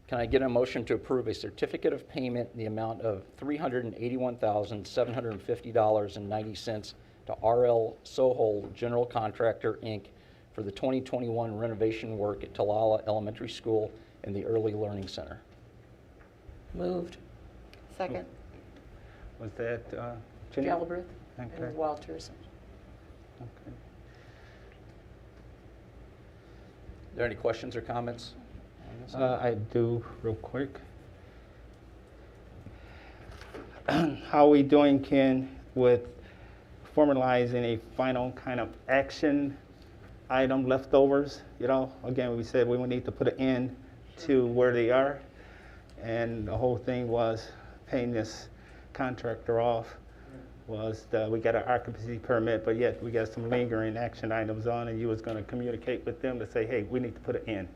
Can I get a motion to approve a certificate of payment in the amount of $381,750.90 to RL Sohol General Contractor, Inc. for the 2021 renovation work at Talala Elementary School and the Early Learning Center? Moved. Second. Was that Jenny? Galbraith Okay. and Walters. Okay. Are there any questions or comments on this? I do, real quick. How are we doing, Ken, with formalizing a final kind of action item leftovers? You know, again, we said we would need to put an end to where they are. And the whole thing was paying this contractor off. Was we got an occupancy permit, but yet we got some lingering action items on, and you was going to communicate with them to say, hey, we need to put an end.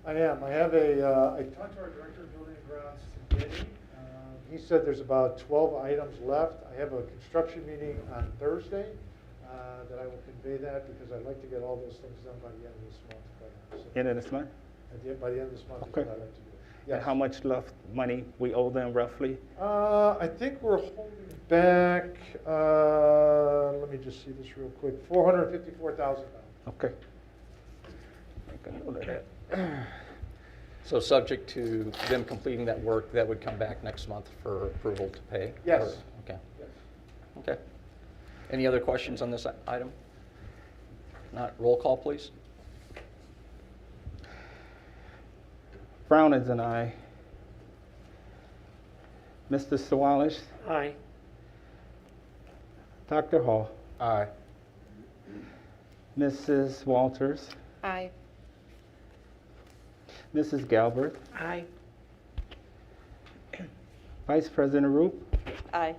I am. I have I talked to our director of building and grounds today. He said there's about 12 items left. I have a construction meeting on Thursday that I will convey that because I'd like to get all those things done by the end of this month. End of this month? By the end of this month is Okay. what I'd like to do. And how much left money we owe them roughly? I think we're holding back, let me just see this real quick, $454,000. Okay. Make a note of that. So subject to them completing that work, that would come back next month for approval to pay? Yes. Or- Okay. Yes. Okay. Any other questions on this item? Not, roll call, please. Brown is an aye. Mr. Sawalish? Aye. Dr. Hall? Aye. Mrs. Walters? Aye. Mrs. Galbraith? Aye. Vice President Roop? Aye.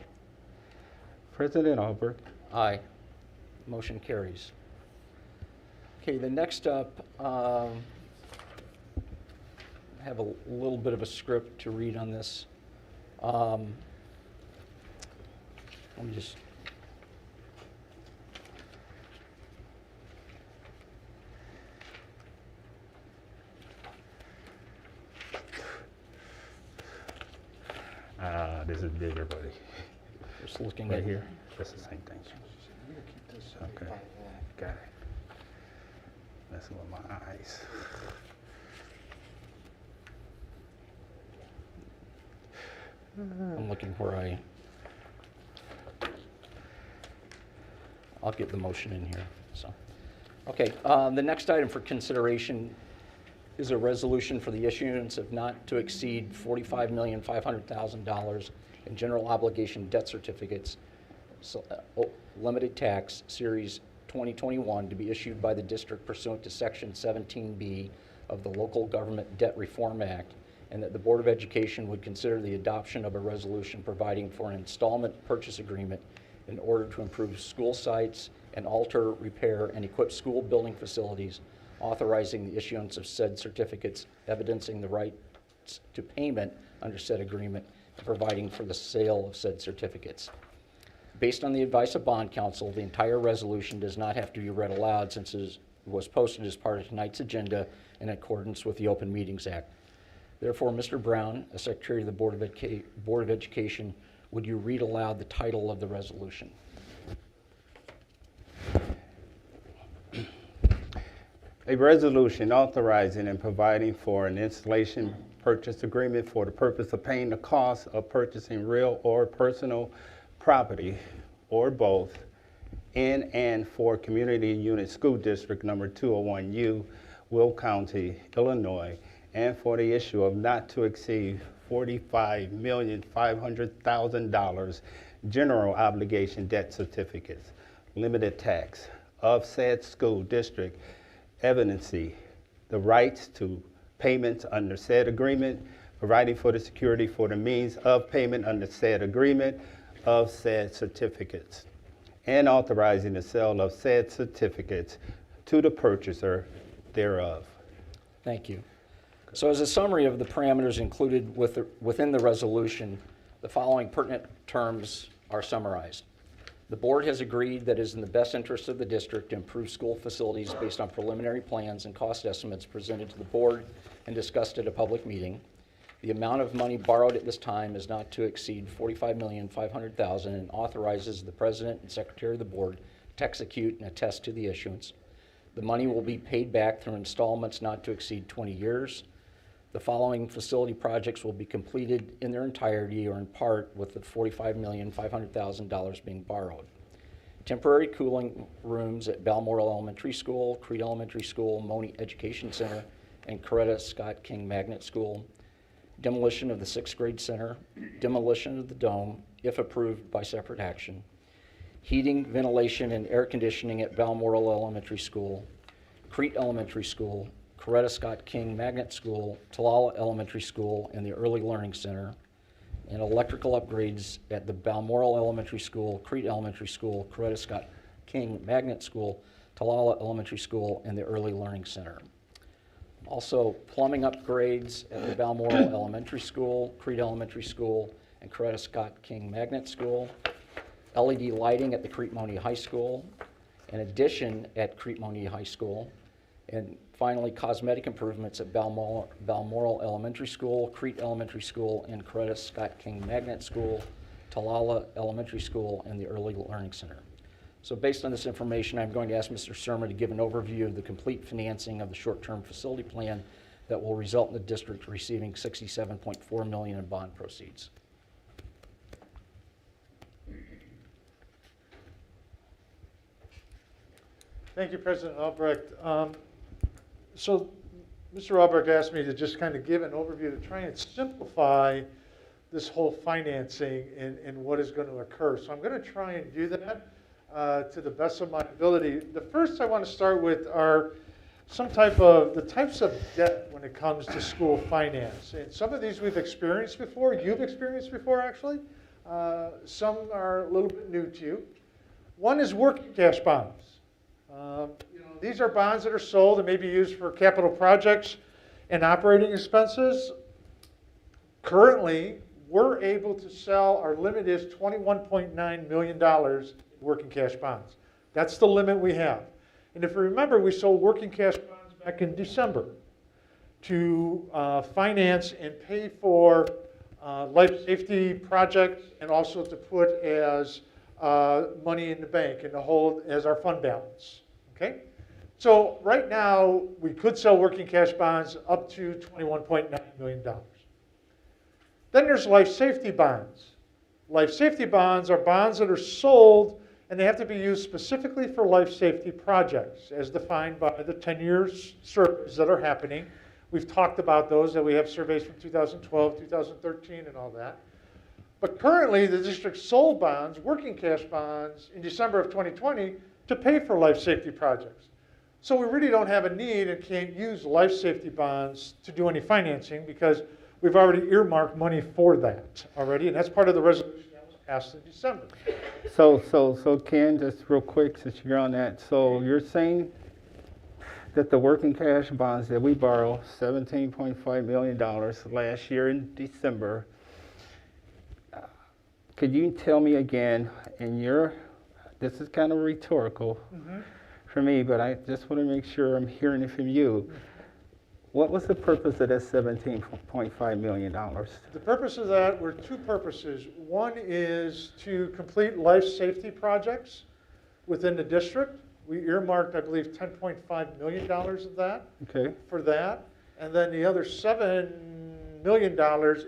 President Albert? Aye. Motion carries. Okay, the next up, I have a little bit of a script to read on this. Let me just. This is bigger, buddy. Just looking Right at here. That's the same thing. Okay, got it. Messing with my eyes. I'm looking where I'll get the motion in here, so. Okay, the next item for consideration is a resolution for the issuance of not to exceed $45,500,000 in general obligation debt certificates, limited tax, Series 2021, to be issued by the district pursuant to Section 17B of the Local Government Debt Reform Act, and that the Board of Education would consider the adoption of a resolution providing for an installment purchase agreement in order to improve school sites and alter, repair, and equip school building facilities, authorizing the issuance of said certificates, evidencing the rights to payment under said agreement, and providing for the sale of said certificates. Based on the advice of bond counsel, the entire resolution does not have to be read aloud since it was posted as part of tonight's agenda in accordance with the Open Meetings Act. Therefore, Mr. Brown, as Secretary of the Board of Education, would you read aloud the title of the resolution? A resolution authorizing and providing for an installation purchase agreement for the purpose of paying the cost of purchasing real or personal property or both in and for Community Unit School District Number 201U, Will County, Illinois, and for the issue of not to exceed $45,500,000 general obligation debt certificates, limited tax of said school district, evidencing the rights to payments under said agreement, providing for the security for the means of payment under said agreement of said certificates, and authorizing the sale of said certificates to the purchaser thereof. Thank you. So as a summary of the parameters included within the resolution, the following pertinent terms are summarized. The board has agreed that it is in the best interest of the district to improve school facilities based on preliminary plans and cost estimates presented to the board and discussed at a public meeting. The amount of money borrowed at this time is not to exceed $45,500,000 and authorizes the president and secretary of the board to execute and attest to the issuance. The money will be paid back through installments not to exceed 20 years. The following facility projects will be completed in their entirety or in part with the $45,500,000 being borrowed. Temporary cooling rooms at Balmoral Elementary School, Crete Elementary School, Monee Education Center, and Coretta Scott King Magnet School. Demolition of the 6th grade center, demolition of the dome, if approved by separate action. Heating, ventilation, and air conditioning at Balmoral Elementary School, Crete Elementary School, Coretta Scott King Magnet School, Talala Elementary School, and the Early Learning Center, and electrical upgrades at the Balmoral Elementary School, Crete Elementary School, Coretta Scott King Magnet School, Talala Elementary School, and the Early Learning Center. Also, plumbing upgrades at the Balmoral Elementary School, Crete Elementary School, and Coretta Scott King Magnet School. LED lighting at the Crete Monee High School, an addition at Crete Monee High School, and finally, cosmetic improvements at Balmoral Elementary School, Crete Elementary School, and Coretta Scott King Magnet School, Talala Elementary School, and the Early Learning Center. So based on this information, I'm going to ask Mr. Surma to give an overview of the complete financing of the short-term facility plan that will result in the district receiving $67.4 million in bond proceeds. Thank you, President Albrecht. So Mr. Albrecht asked me to just kind of give an overview to try and simplify this whole financing and what is going to occur. So I'm going to try and do that to the best of my ability. The first I want to start with are the types of debt when it comes to school finance. And some of these we've experienced before, you've experienced before actually. Some are a little bit new to you. One is working cash bonds. These are bonds that are sold and may be used for capital projects and operating expenses. Currently, we're able to sell, our limit is $21.9 million in working cash bonds. That's the limit we have. And if you remember, we sold working cash bonds back in December to finance and pay for life safety projects and also to put as money in the bank and to hold as our fund balance. Okay? So right now, we could sell working cash bonds up to $21.9 million. Then there's life safety bonds. Life safety bonds are bonds that are sold, and they have to be used specifically for life safety projects, as defined by the 10-year surveys that are happening. We've talked about those, that we have surveys from 2012, 2013, and all that. But currently, the district sold bonds, working cash bonds, in December of 2020 to pay for life safety projects. So we really don't have a need and can't use life safety bonds to do any financing because we've already earmarked money for that already, and that's part of the resolution that was passed in December. So Ken, just real quick, since you're on that, so you're saying that the working cash bonds that we borrowed, $17.5 million last year in December, could you tell me again, this is kind of rhetorical for me, but I just want to make sure I'm hearing it from you. What was the purpose of that $17.5 million? The purpose of that were two purposes. One is to complete life safety projects within the district. We earmarked, I believe, $10.5 million of that for that. And then the other $7 million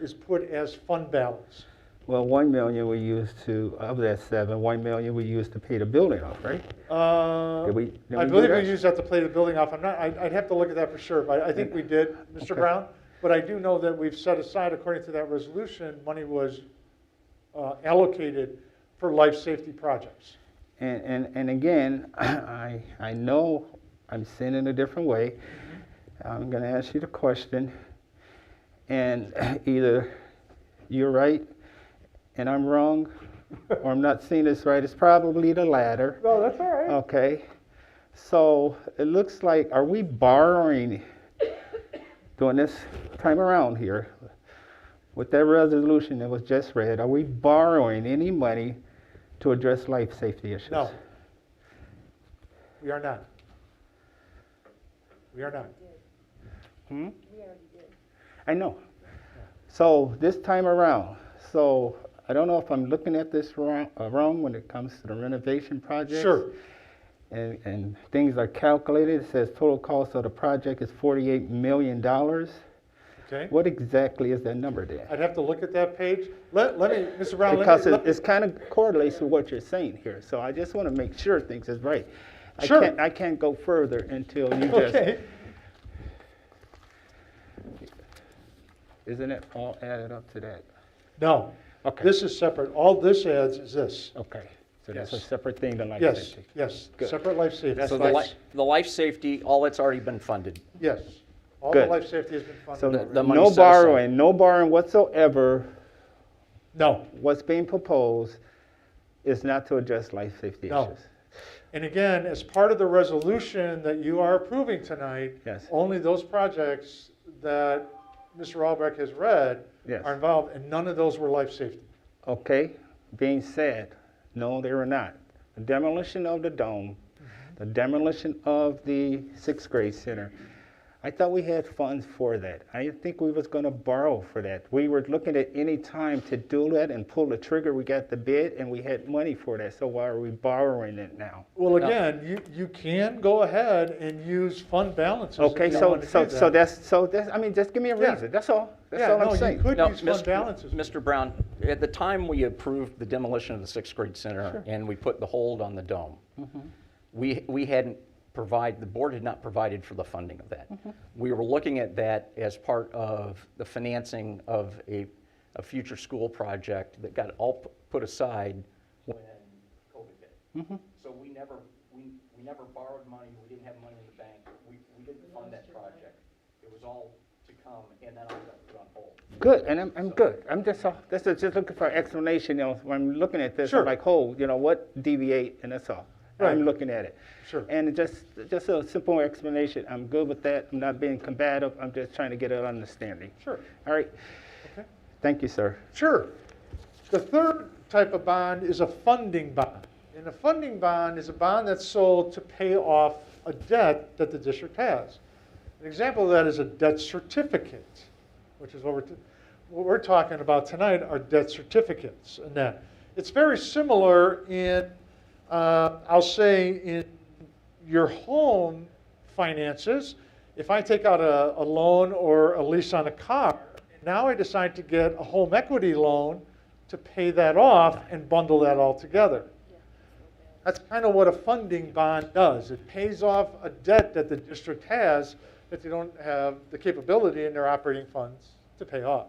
is put as fund balance. Well, $1 million we used of that $1 million we used to pay the building off, right? I believe we used that to pay the building off. I'd have to look at that for sure, but I think we did, Mr. Brown. But I do know that we've set aside, according to that resolution, money was allocated for life safety projects. And again, I know I'm saying it a different way. I'm going to ask you the question, and either you're right and I'm wrong, or I'm not seeing this right. It's probably the latter. No, that's all right. Okay. So it looks like, are we borrowing, during this time around here, with that resolution that was just read, are we borrowing any money to address life safety issues? No. We are not. We are not. Hmm? I know. So this time around, so I don't know if I'm looking at this wrong when it comes to the renovation project. Sure. And things are calculated. It says total cost of the project is $48 million. Okay. What exactly is that number then? I'd have to look at that page. Let me, Mr. Brown, Because let me, it's kind of correlates with what you're saying here. So I just want to make sure things is right. Sure. I can't go further until you just. okay. Isn't it all added up to that? No. Okay. This is separate. All this adds is this. Okay. So that's Yes. a separate thing than life Yes, safety. yes. Good. Separate life safety. That's So the life safety, all that's already been funded. Yes. All the Good. life safety has been funded. So already. the money no set aside. borrowing, no borrowing whatsoever. No. What's being proposed is not to address life safety No. issues. And again, as part of the resolution that you are approving tonight, Yes. only those projects that Mr. Albrecht has read Yes. are involved, and none of those were life safety. Okay, being said, no, they were not. The demolition of the dome, the demolition of the sixth grade center, I thought we had funds for that. I didn't think we was gonna borrow for that. We were looking at any time to do that and pull the trigger. We got the bid and we had money for that, so why are we borrowing it now? Well, again, you can go ahead and use fund balances. if Okay, you so, want to so, do so that. that's, I mean, just give me a Yeah. reason, that's all. That's Yeah, all no, I'm you saying. could No, use fund balances. Mr. Brown, at the time we approved the demolition of the sixth grade center and we put the hold on the dome, we hadn't the board had not provided for the funding of that. We were looking at that as part of the financing of a future school project that got all put aside when COVID hit. So we never borrowed money, we didn't have money in the bank, we didn't fund that project. It was all to come, and then I got put on hold. Good, and I'm good. I'm just looking for an explanation, when I'm looking at this, Sure. I'm like, what deviate, and that's all. Right. I'm looking at it. Sure. And just a simple explanation. I'm good with that. I'm not being combative. I'm just trying to get an understanding. Sure. All right. Okay. Thank you, sir. Sure. The third type of bond is a funding bond. And a funding bond is a bond that's sold to pay off a debt that the district has. An example of that is a debt certificate, which is what we're talking about tonight are debt certificates. And that it's very similar in, I'll say, in your home finances. If I take out a loan or a lease on a car, now I decide to get a home equity loan to pay that off and bundle that all together. That's kind of what a funding bond does. It pays off a debt that the district has that they don't have the capability in their operating funds to pay off.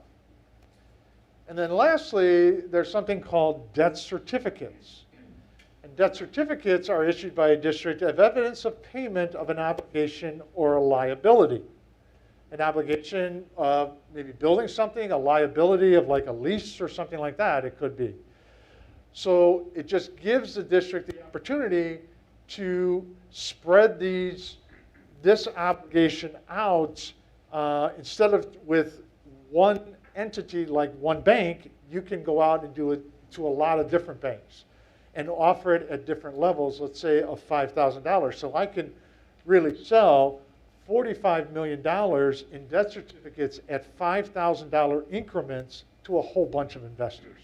And then lastly, there's something called debt certificates. And debt certificates are issued by a district as evidence of payment of an obligation or a liability. An obligation of maybe building something, a liability of like a lease or something like that, it could be. So it just gives the district the opportunity to spread this obligation out instead of with one entity like one bank, you can go out and do it to a lot of different banks and offer it at different levels, let's say of $5,000. So I can really sell $45 million in debt certificates at $5,000 increments to a whole bunch of investors.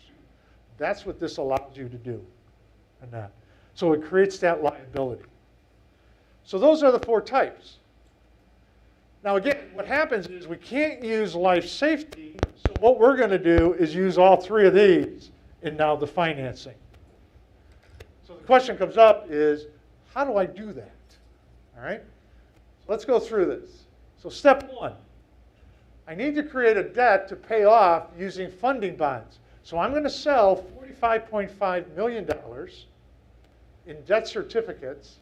That's what this allows you to do. And that. So it creates that liability. So those are the four types. Now again, what happens is we can't use life safety, so what we're going to do is use all three of these in now the financing. So the question comes up is, how do I do that? All right? So let's go through this. So step one, I need to create a debt to pay off using funding bonds. So I'm going to sell $45.5 million in debt certificates.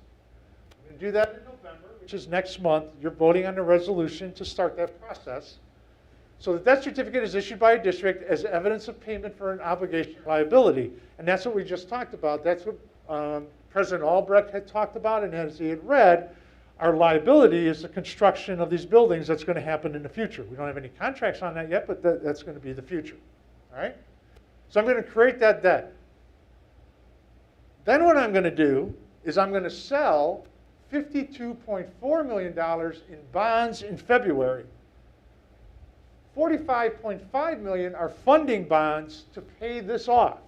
I'm going to do that in November, which is next month. You're voting on a resolution to start that process. So the debt certificate is issued by a district as evidence of payment for an obligation or liability. And that's what we just talked about. That's what President Albrecht had talked about, and as he had read, our liability is the construction of these buildings that's going to happen in the future. We don't have any contracts on that yet, but that's going to be the future. All right? So I'm going to create that debt. Then what I'm going to do is I'm going to sell $52.4 million in bonds in February. $45.5 million are funding bonds to pay this off.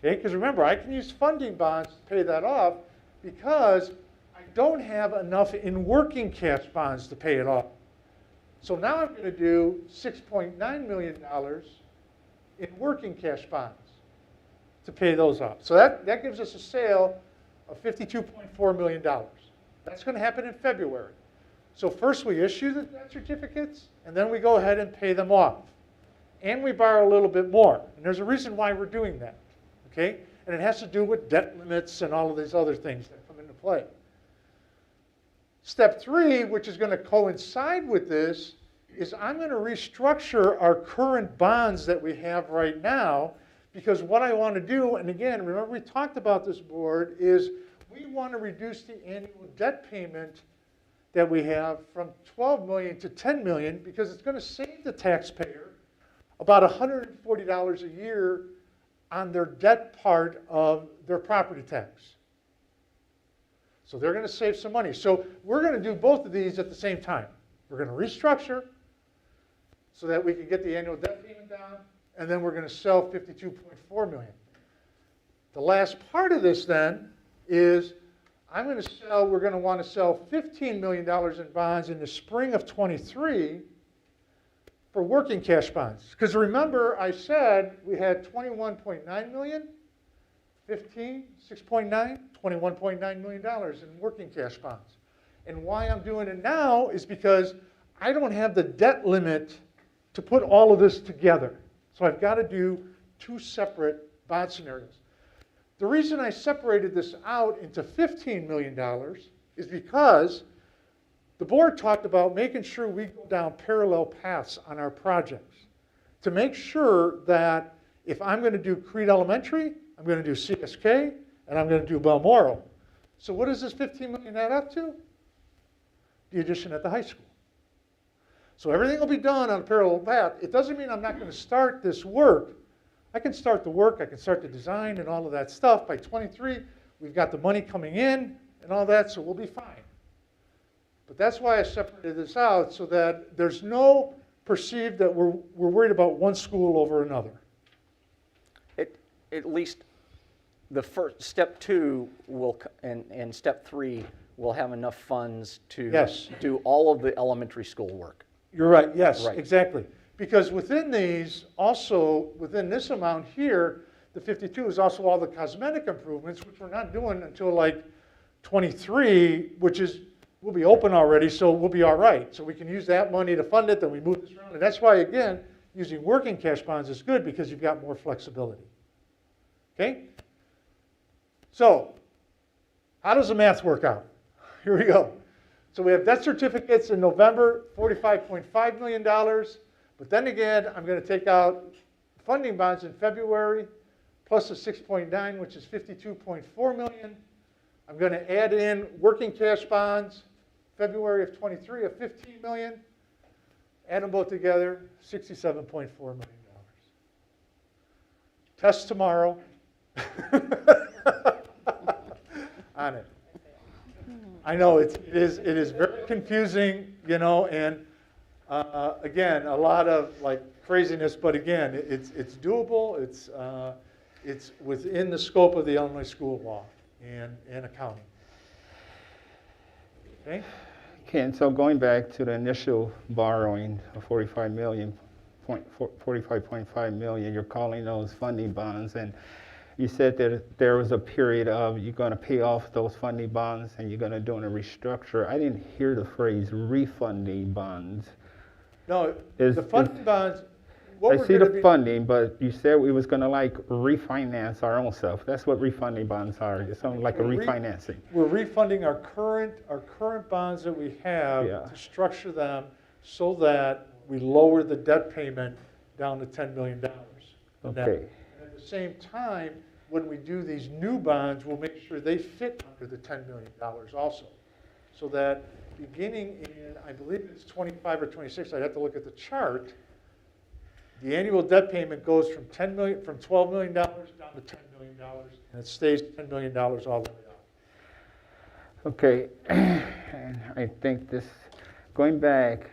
Okay, because remember, I can use funding bonds to pay that off because I don't have enough in working cash bonds to pay it off. So now I'm going to do $6.9 million in working cash bonds to pay those off. So that gives us a sale of $52.4 million. That's going to happen in February. So first we issue the debt certificates, and then we go ahead and pay them off. And we borrow a little bit more. And there's a reason why we're doing that. Okay? And it has to do with debt limits and all of these other things that come into play. Step 3, which is going to coincide with this, is I'm going to restructure our current bonds that we have right now, because what I want to do, and again, remember we talked about this, board, is we want to reduce the annual debt payment that we have from $12 million to $10 million, because it's going to save the taxpayer about $140 a year on their debt part of their property tax. So they're going to save some money. So we're going to do both of these at the same time. We're going to restructure so that we can get the annual debt payment down, and then we're going to sell $52.4 million. The last part of this then is we're going to want to sell $15 million in bonds in the spring of 23 for working cash bonds. Because remember, I said we had $21.9 million, 15, 6.9, $21.9 million in working cash bonds. And why I'm doing it now is because I don't have the debt limit to put all of this together. So I've got to do 2 separate bond scenarios. The reason I separated this out into $15 million is because the board talked about making sure we go down parallel paths on our projects to make sure that if I'm going to do Crete Elementary, I'm going to do CSK, and I'm going to do Balmoral. So what does this $15 million add up to? The addition at the high school. So everything will be done on a parallel path. It doesn't mean I'm not going to start this work. I can start the work, I can start the design and all of that stuff. By 23, we've got the money coming in and all that, so we'll be fine. But that's why I separated this out, so that there's no perceived that we're worried about one school over another. At least the first, step 2 will, and step 3 will have enough funds to do all of the elementary school work. You're right, yes, Right. exactly. Because within these, also within this amount here, the 52 is also all the cosmetic improvements, which we're not doing until like 23, which is, we'll be open already, so we'll be all right. So we can use that money to fund it, then we move this around. And that's why, again, using working cash bonds is good, because you've got more flexibility. Okay? So, how does the math work out? Here we go. So we have debt certificates in November, $45.5 million. But then again, I'm going to take out funding bonds in February, plus the 6.9, which is $52.4 million. I'm going to add in working cash bonds, February of 23 of $15 million. Add them both together, $67.4 million. Test tomorrow. On it. I know it is very confusing, you know, and again, a lot of like craziness, but again, it's doable. It's within the scope of the Illinois school law and accounting. Okay. Okay, and so going back to the initial borrowing of $45.5 million, you're calling those funding bonds, and you said that there was a period of you're going to pay off those funding bonds and you're going to do a restructure. I didn't hear the phrase refunding bonds. No, the funding bonds. I see the funding, but you said we was going to like refinance our own self. That's what refunding bonds are. It's something like a refinancing. We're refunding our current bonds that we have to structure them so that we lower the debt payment down to $10 million. Okay. And at the same time, when we do these new bonds, we'll make sure they fit under the $10 million also. So that beginning in, I believe it's 25 or 26, I'd have to look at the chart, the annual debt payment goes from $12 million down to $10 million. million, and it stays $10 million all the way up. Okay, and I think this, going back,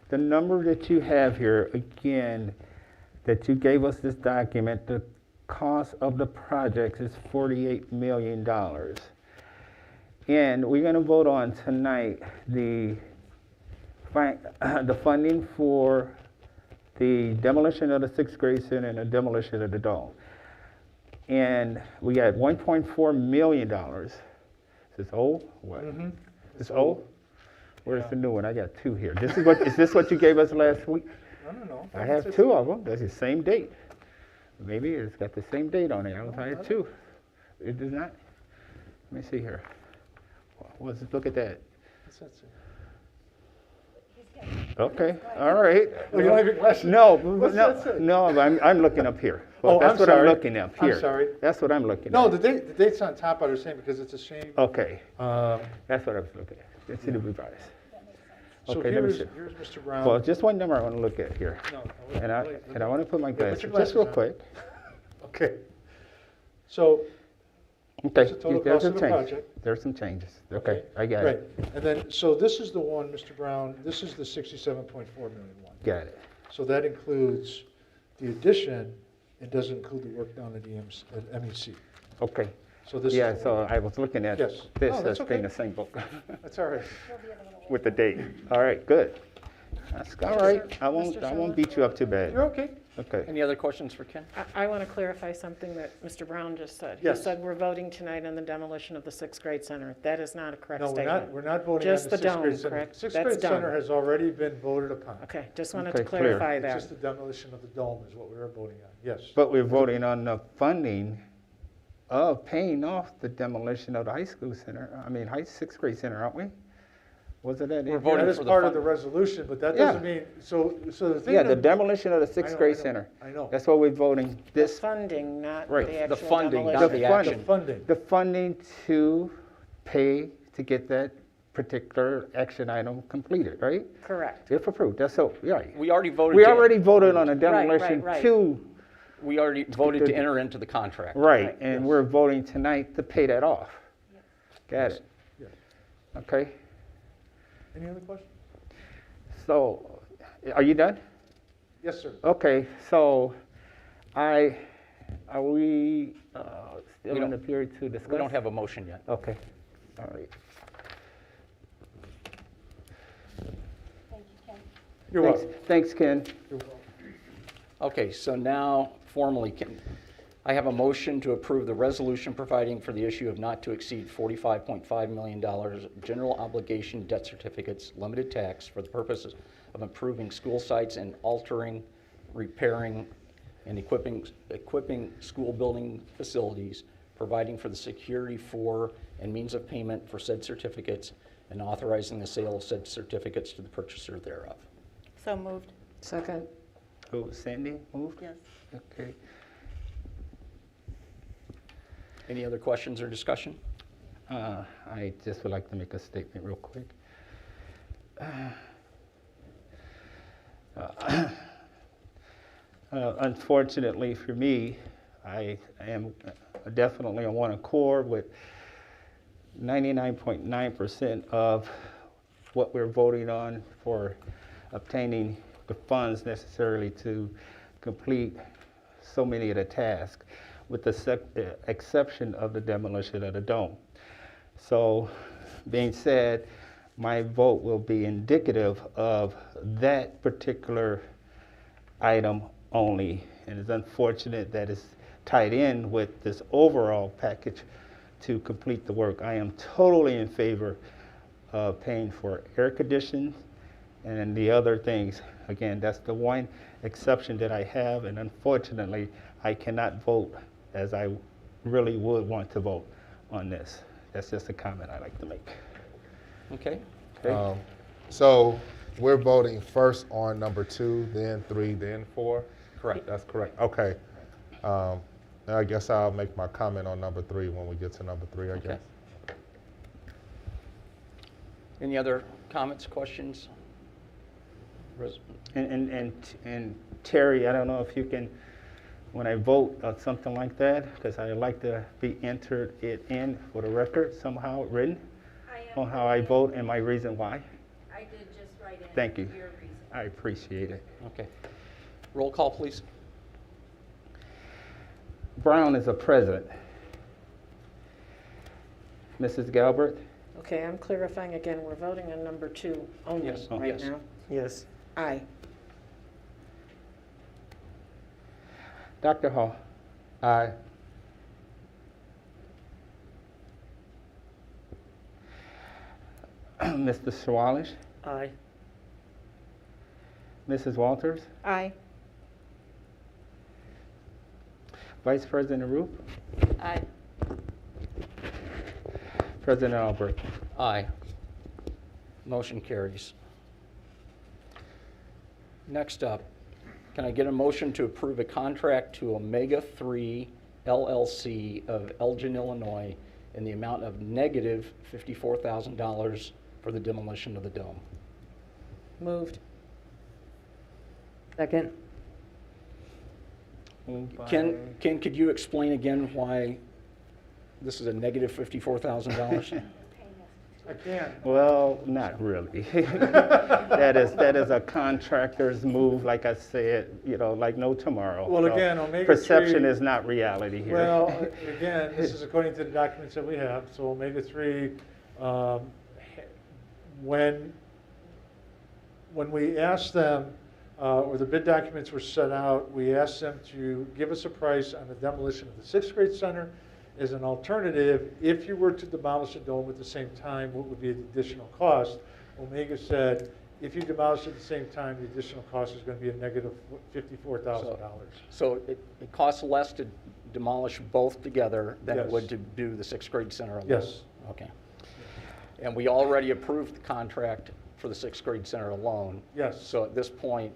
the number that you have here, again, that you gave us this document, the cost of the projects is $48 million. And we're gonna vote on tonight the funding for the demolition of the sixth grade center and the demolition of the dome. And we got $1.4 million. Is this old? What? Mm-hmm. It's old? Where's Yeah. the new one? I got two here. Is this what you gave us last week? I don't know. I have two of them. That's the same date. Maybe it's got the same date on it. I had two. It does not? Let me see here. Look at that. What's that say? Okay, all right. Oh, you don't have your glasses? No, What's that say? no, I'm looking up here. Oh, That's I'm what I'm sorry. looking up here. I'm sorry. That's what I'm looking No, at. the date's on top, I was saying, because it's a shame. Okay, Um, that's what I was looking at. It's in the revised. So Okay, let me here's see. Mr. Brown. Well, just one number I want to look at here. No, And I want to put my Yeah, put glasses, your just real glasses quick. Okay. So, Okay, the total there's cost some of the change. project. There's some changes. Okay, I got right, it. and then, so this is the one, Mr. Brown, this is the 67.4 million one. Got it. So that includes the addition, it doesn't include the work down at MEC. Okay. So this is. Yeah, the so one. I was looking at Yes. this No, that's as being okay. the same book That's all right. with the date. All right, good. That's all right. I Mr. won't Sherwood? beat you up too bad. You're okay. Okay. Any other questions for Ken? I want to clarify something that Mr. Brown just said. Yes. He said we're voting tonight on the demolition of the sixth grade center. That is not a correct No, statement. we're not voting on the Just the sixth grade dome, center. correct? Sixth That's grade center done. has already been voted upon. Okay, just wanted Okay, to clear. clarify It's that. just the demolition of the dome is what we were voting on, yes. But we're voting on the funding of paying off the demolition of the high school center, sixth grade center, aren't we? Was it that? We're in voting here? That is for the part of fund- the resolution, but that Yeah. doesn't mean, so the thing. Yeah, the that- demolition of the I sixth know, grade I know, center. I know. That's what we're voting, The this, funding, not Right, the the actual funding, not demolition. the The action. Funding. the funding to pay to get that particular action item completed, right? Correct. If approved, that's so, right. We already voted. We to- already voted on a right, demolition right. to, We already voted to enter into the contract. right, and we're voting tonight to pay that off. Got it. Yes. Okay, Any other questions? so, are you done? Yes, sir. Okay, so are we still We in don't- the period to discuss? We don't have a motion yet. Okay, all right. You're Thanks- welcome. Thanks, Ken. You're welcome. Okay, so now formally, I have a motion to approve the resolution providing for the issue of not to exceed $45.5 million general obligation debt certificates, limited tax, for the purposes of improving school sites and altering, repairing, and equipping school building facilities, providing for the security for and means of payment for said certificates, and authorizing the sale of said certificates to the purchaser thereof. So moved. Second. Oh, Sandy moved? Yes. Okay. Any other questions or discussion? I just would like to make a statement real quick. Unfortunately for me, I am definitely on one accord with 99.9% of what we're voting on for obtaining the funds necessarily to complete so many of the tasks, with the exception of the demolition of the dome. So, being said, my vote will be indicative of that particular item only. And it's unfortunate that it's tied in with this overall package to complete the work. I am totally in favor of paying for air conditioning and the other things. Again, that's the one exception that I have, and unfortunately, I cannot vote as I really would want to vote on this. That's just a comment I'd like to make. Okay. So we're voting first on number 2, then 3, then 4? Correct. That's correct. Okay. Now I guess I'll make my comment on number 3 when we get to number 3, I Okay. guess. Any other comments, questions? And Terry, I don't know if you can when I vote on something like that, because I like to be entered it in for the record, somehow written, on how I vote and my reason why. I did just write in Thank you. your reason. I appreciate it. Okay. Roll call, please. Brown is a present. Mrs. Galbert? Okay, I'm clarifying again, we're voting on number 2 only Yes. right Yes. now. Yes. Aye. Dr. Hall? Aye. Mr. Swalish? Aye. Mrs. Walters? Aye. Vice President Roop? Aye. President Albert? Aye. Motion carries. Next up, can I get a motion to approve a contract to Omega 3 LLC of Elgin, Illinois in the amount of negative $54,000 for the demolition of the dome? Moved. Second. Ken, could you explain again why this is a negative $54,000? I can. Well, not really. That is a contractor's move, like I said, like no tomorrow. Well, So again, Omega perception 3 is not reality here. Well, again, this is according to the documents that we have. So Omega 3, when we asked them, or the bid documents were set out, we asked them to give us a price on the demolition of the 6th grade center as an alternative. If you were to demolish the dome at the same time, what would be the additional cost? Omega said, if you demolish at the same time, the additional cost is going to be a negative $54,000. So it costs less to demolish both together than it Yes. would to do the 6th grade center alone? Yes. Okay. And we already approved the contract for the 6th grade center alone. Yes. So at this point,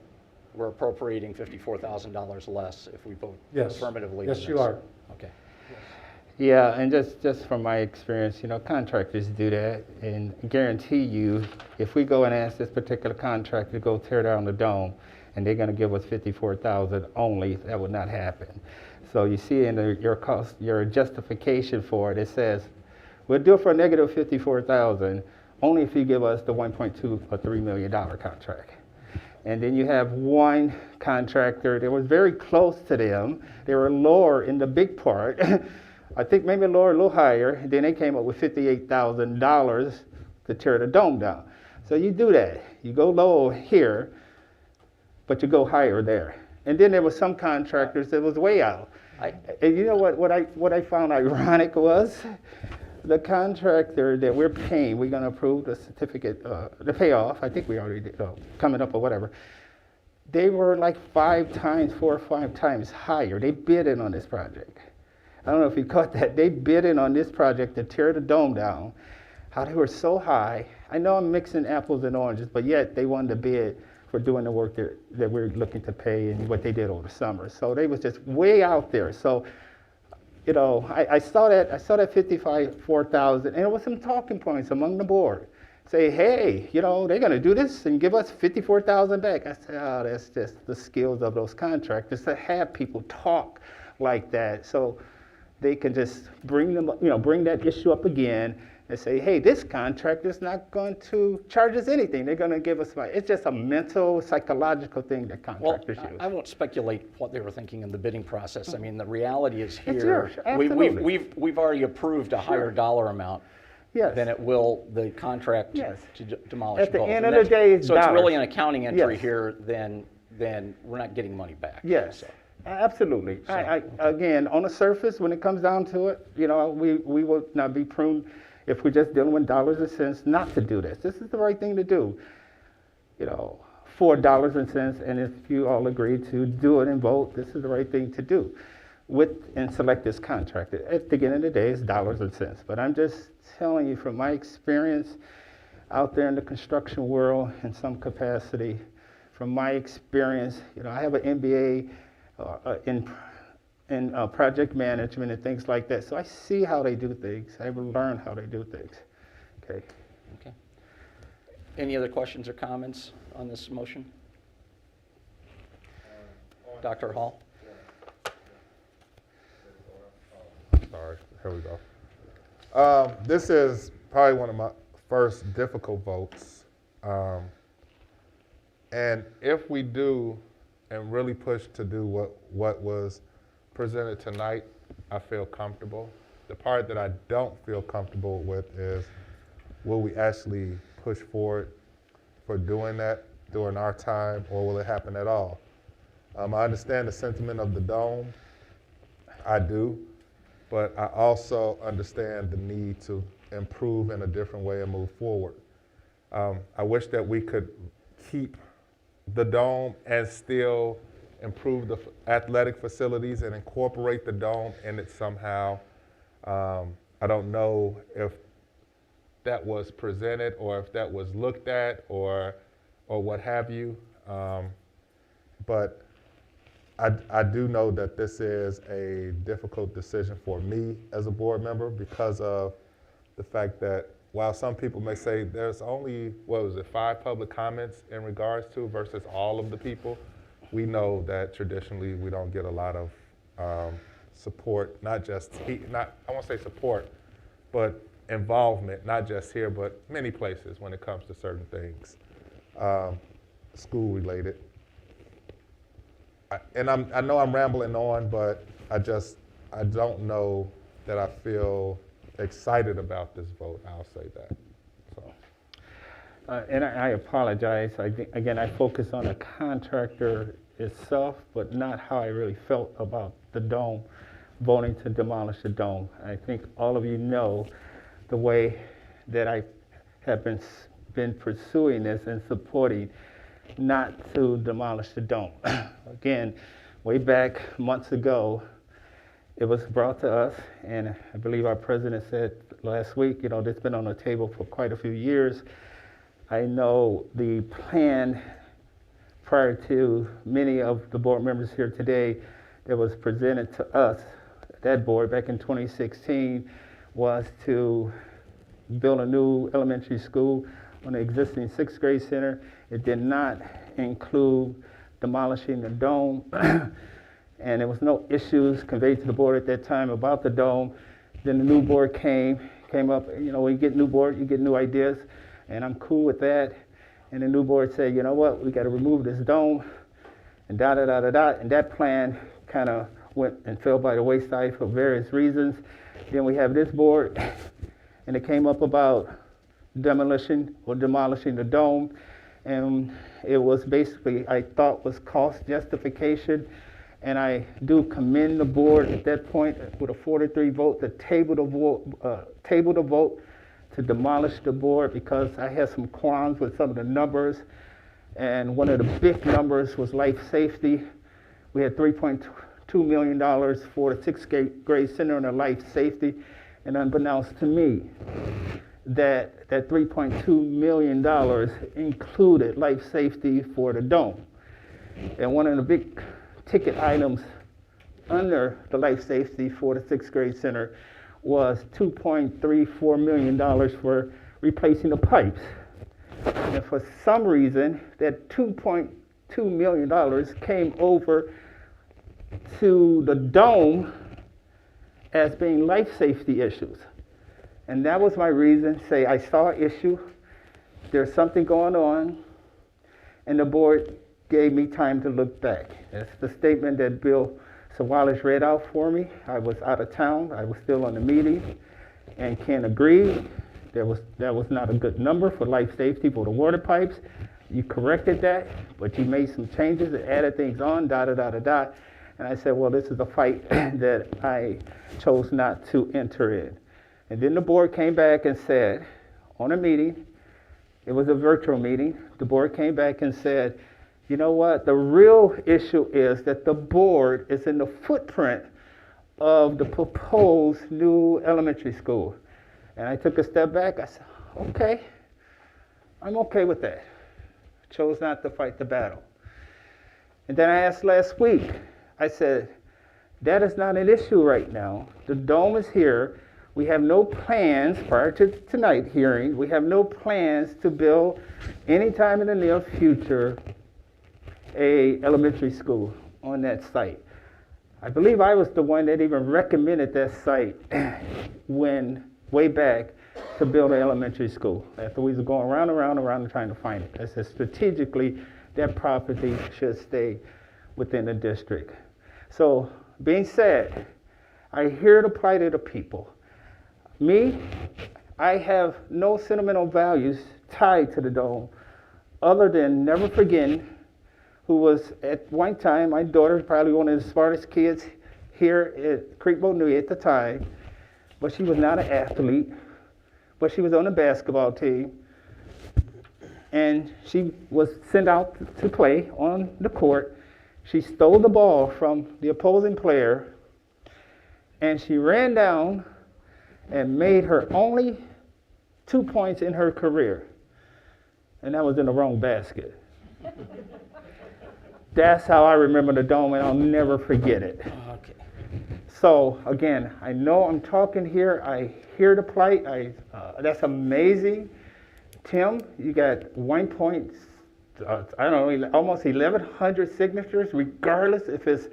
we're appropriating $54,000 less if we vote Yes. affirmatively. Yes, on you this. are. Okay. Yeah, and just from my experience, contractors do that, and I guarantee you, if we go and ask this particular contractor to go tear down the dome, and they're going to give us $54,000 only, that would not happen. So you see in your justification for it, it says, we'll do it for a negative $54,000 only if you give us the $1.2 or $3 million contract. And then you have one contractor that was very close to them. They were lower in the big part. I think maybe lower, a little higher. Then they came up with $58,000 to tear the dome down. So you do that. You go low here, but you go higher there. And then there were some contractors that was way out. And you know what I found ironic was? The contractor that we're paying, we're going to approve the certificate, the payoff. I think we already did, coming up or whatever. They were like 4 or 5 times higher. They bid in on this project. I don't know if you caught that. They bid in on this project to tear the dome down. How they were so high. I know I'm mixing apples and oranges, but yet they wanted to bid for doing the work that we're looking to pay and what they did over the summer. So they was just way out there. So, I saw that $54,000, and there was some talking points among the board. Say, hey, they're going to do this and give us $54,000 back. I said, oh, that's just the skills of those contractors to have people talk like that, so they can just bring that issue up again and say, hey, this contract is not going to charge us anything. They're going to give us money. It's just a mental, psychological thing that contractors use. I won't speculate what they were thinking in the bidding process. I mean, the reality is It's here. yours, absolutely. We've already approved a higher dollar amount Yes. than it will the contract Yes. to demolish At the both. end And of the day, it's so it's really dollars. an accounting entry Yes. here. Then we're not getting money back. Yes, So, absolutely. Again, on the surface, when it comes down to it, we will not be pruned if we're just dealing with dollars and cents not to do this. This is the right thing to do. For dollars and cents, and if you all agree to do it and vote, this is the right thing to do and select this contractor. At the end of the day, it's dollars and cents. But I'm just telling you from my experience out there in the construction world in some capacity, from my experience, I have an MBA in project management and things like that. So I see how they do things. I've learned how they do things. Okay. Okay. Any other questions or comments on this motion? Dr. Hall? Here we go. This is probably one of my first difficult votes. And if we do and really push to do what was presented tonight, I feel comfortable. The part that I don't feel comfortable with is, will we actually push forward for doing that during our time, or will it happen at all? I understand the sentiment of the dome. I do. But I also understand the need to improve in a different way and move forward. I wish that we could keep the dome and still improve the athletic facilities and incorporate the dome in it somehow. I don't know if that was presented or if that was looked at or what have you. But I do know that this is a difficult decision for me as a board member because of the fact that while some people may say there's only, 5 public comments in regards to versus all of the people, we know that traditionally we don't get a lot of support, I won't say support, but involvement, not just here, but many places when it comes to certain things, school related. I know I'm rambling on, but I don't know that I feel excited about this vote. I'll say that. So. And I apologize. Again, I focus on the contractor itself, but not how I really felt about the dome, voting to demolish the dome. I think all of you know the way that I have been pursuing this and supporting not to demolish the dome. Again, way back months ago, it was brought to us, and I believe our president said last week, this has been on the table for quite a few years. I know the plan prior to many of the board members here today that was presented to us, that board back in 2016, was to build a new elementary school on the existing 6th grade center. It did not include demolishing the dome, and there was no issues conveyed to the board at that time about the dome. Then the new board came up, when you get new board, you get new ideas, and I'm cool with that. And the new board said, you know what, we got to remove this dome, and and that plan kind of went and fell by the wayside for various reasons. Then we have this board, and it came up about demolition or demolishing the dome, and it was basically, I thought, was cost justification, and I do commend the board at that point with a 4-3 vote to table the vote to demolish the board, because I had some qualms with some of the numbers, and one of the big numbers was life safety. We had $3.2 million for the 6th grade center on the life safety, and unbeknownst to me, that $3.2 million included life safety for the dome. And one of the big ticket items under the life safety for the 6th grade center was $2.34 million for replacing the pipes. And for some reason, that $2.2 million came over to the dome as being life safety issues. And that was my reason, say I saw an issue, there's something going on, and the board gave me time to look back. That's the statement that Bill Sawalish read out for me. I was out of town, I was still on the meeting, and can agree that was not a good number for life safety for the water pipes. You corrected that, but you made some changes and added things on, And I said, well, this is a fight that I chose not to enter in. And then the board came back and said, on a meeting, it was a virtual meeting, the board came back and said, you know what, the real issue is that the board is in the footprint of the proposed new elementary school. And I took a step back, I said, okay, I'm okay with that. I chose not to fight the battle. And then I asked last week, I said, that is not an issue right now. The dome is here. We have no plans, prior to tonight's hearing, we have no plans to build anytime in the near future a elementary school on that site. I believe I was the one that even recommended that site way back to build an elementary school. After we were going around and trying to find it. I said strategically that property should stay within the district. So being said, I hear the plight of the people. Me, I have no sentimental values tied to the dome other than never forgetting who was at one time, my daughter, probably one of the smartest kids here at Crete Monee at the time, but she was not an athlete, but she was on the basketball team, and she was sent out to play on the court. She stole the ball from the opposing player, and she ran down and made her only 2 points in her career, and that was in the wrong basket. That's how I remember the dome, and I'll never forget it. Okay. So again, I know I'm talking here. I hear the plight. That's amazing. Tim, you got 1 point, I don't know, almost 1,100 signatures, regardless if it's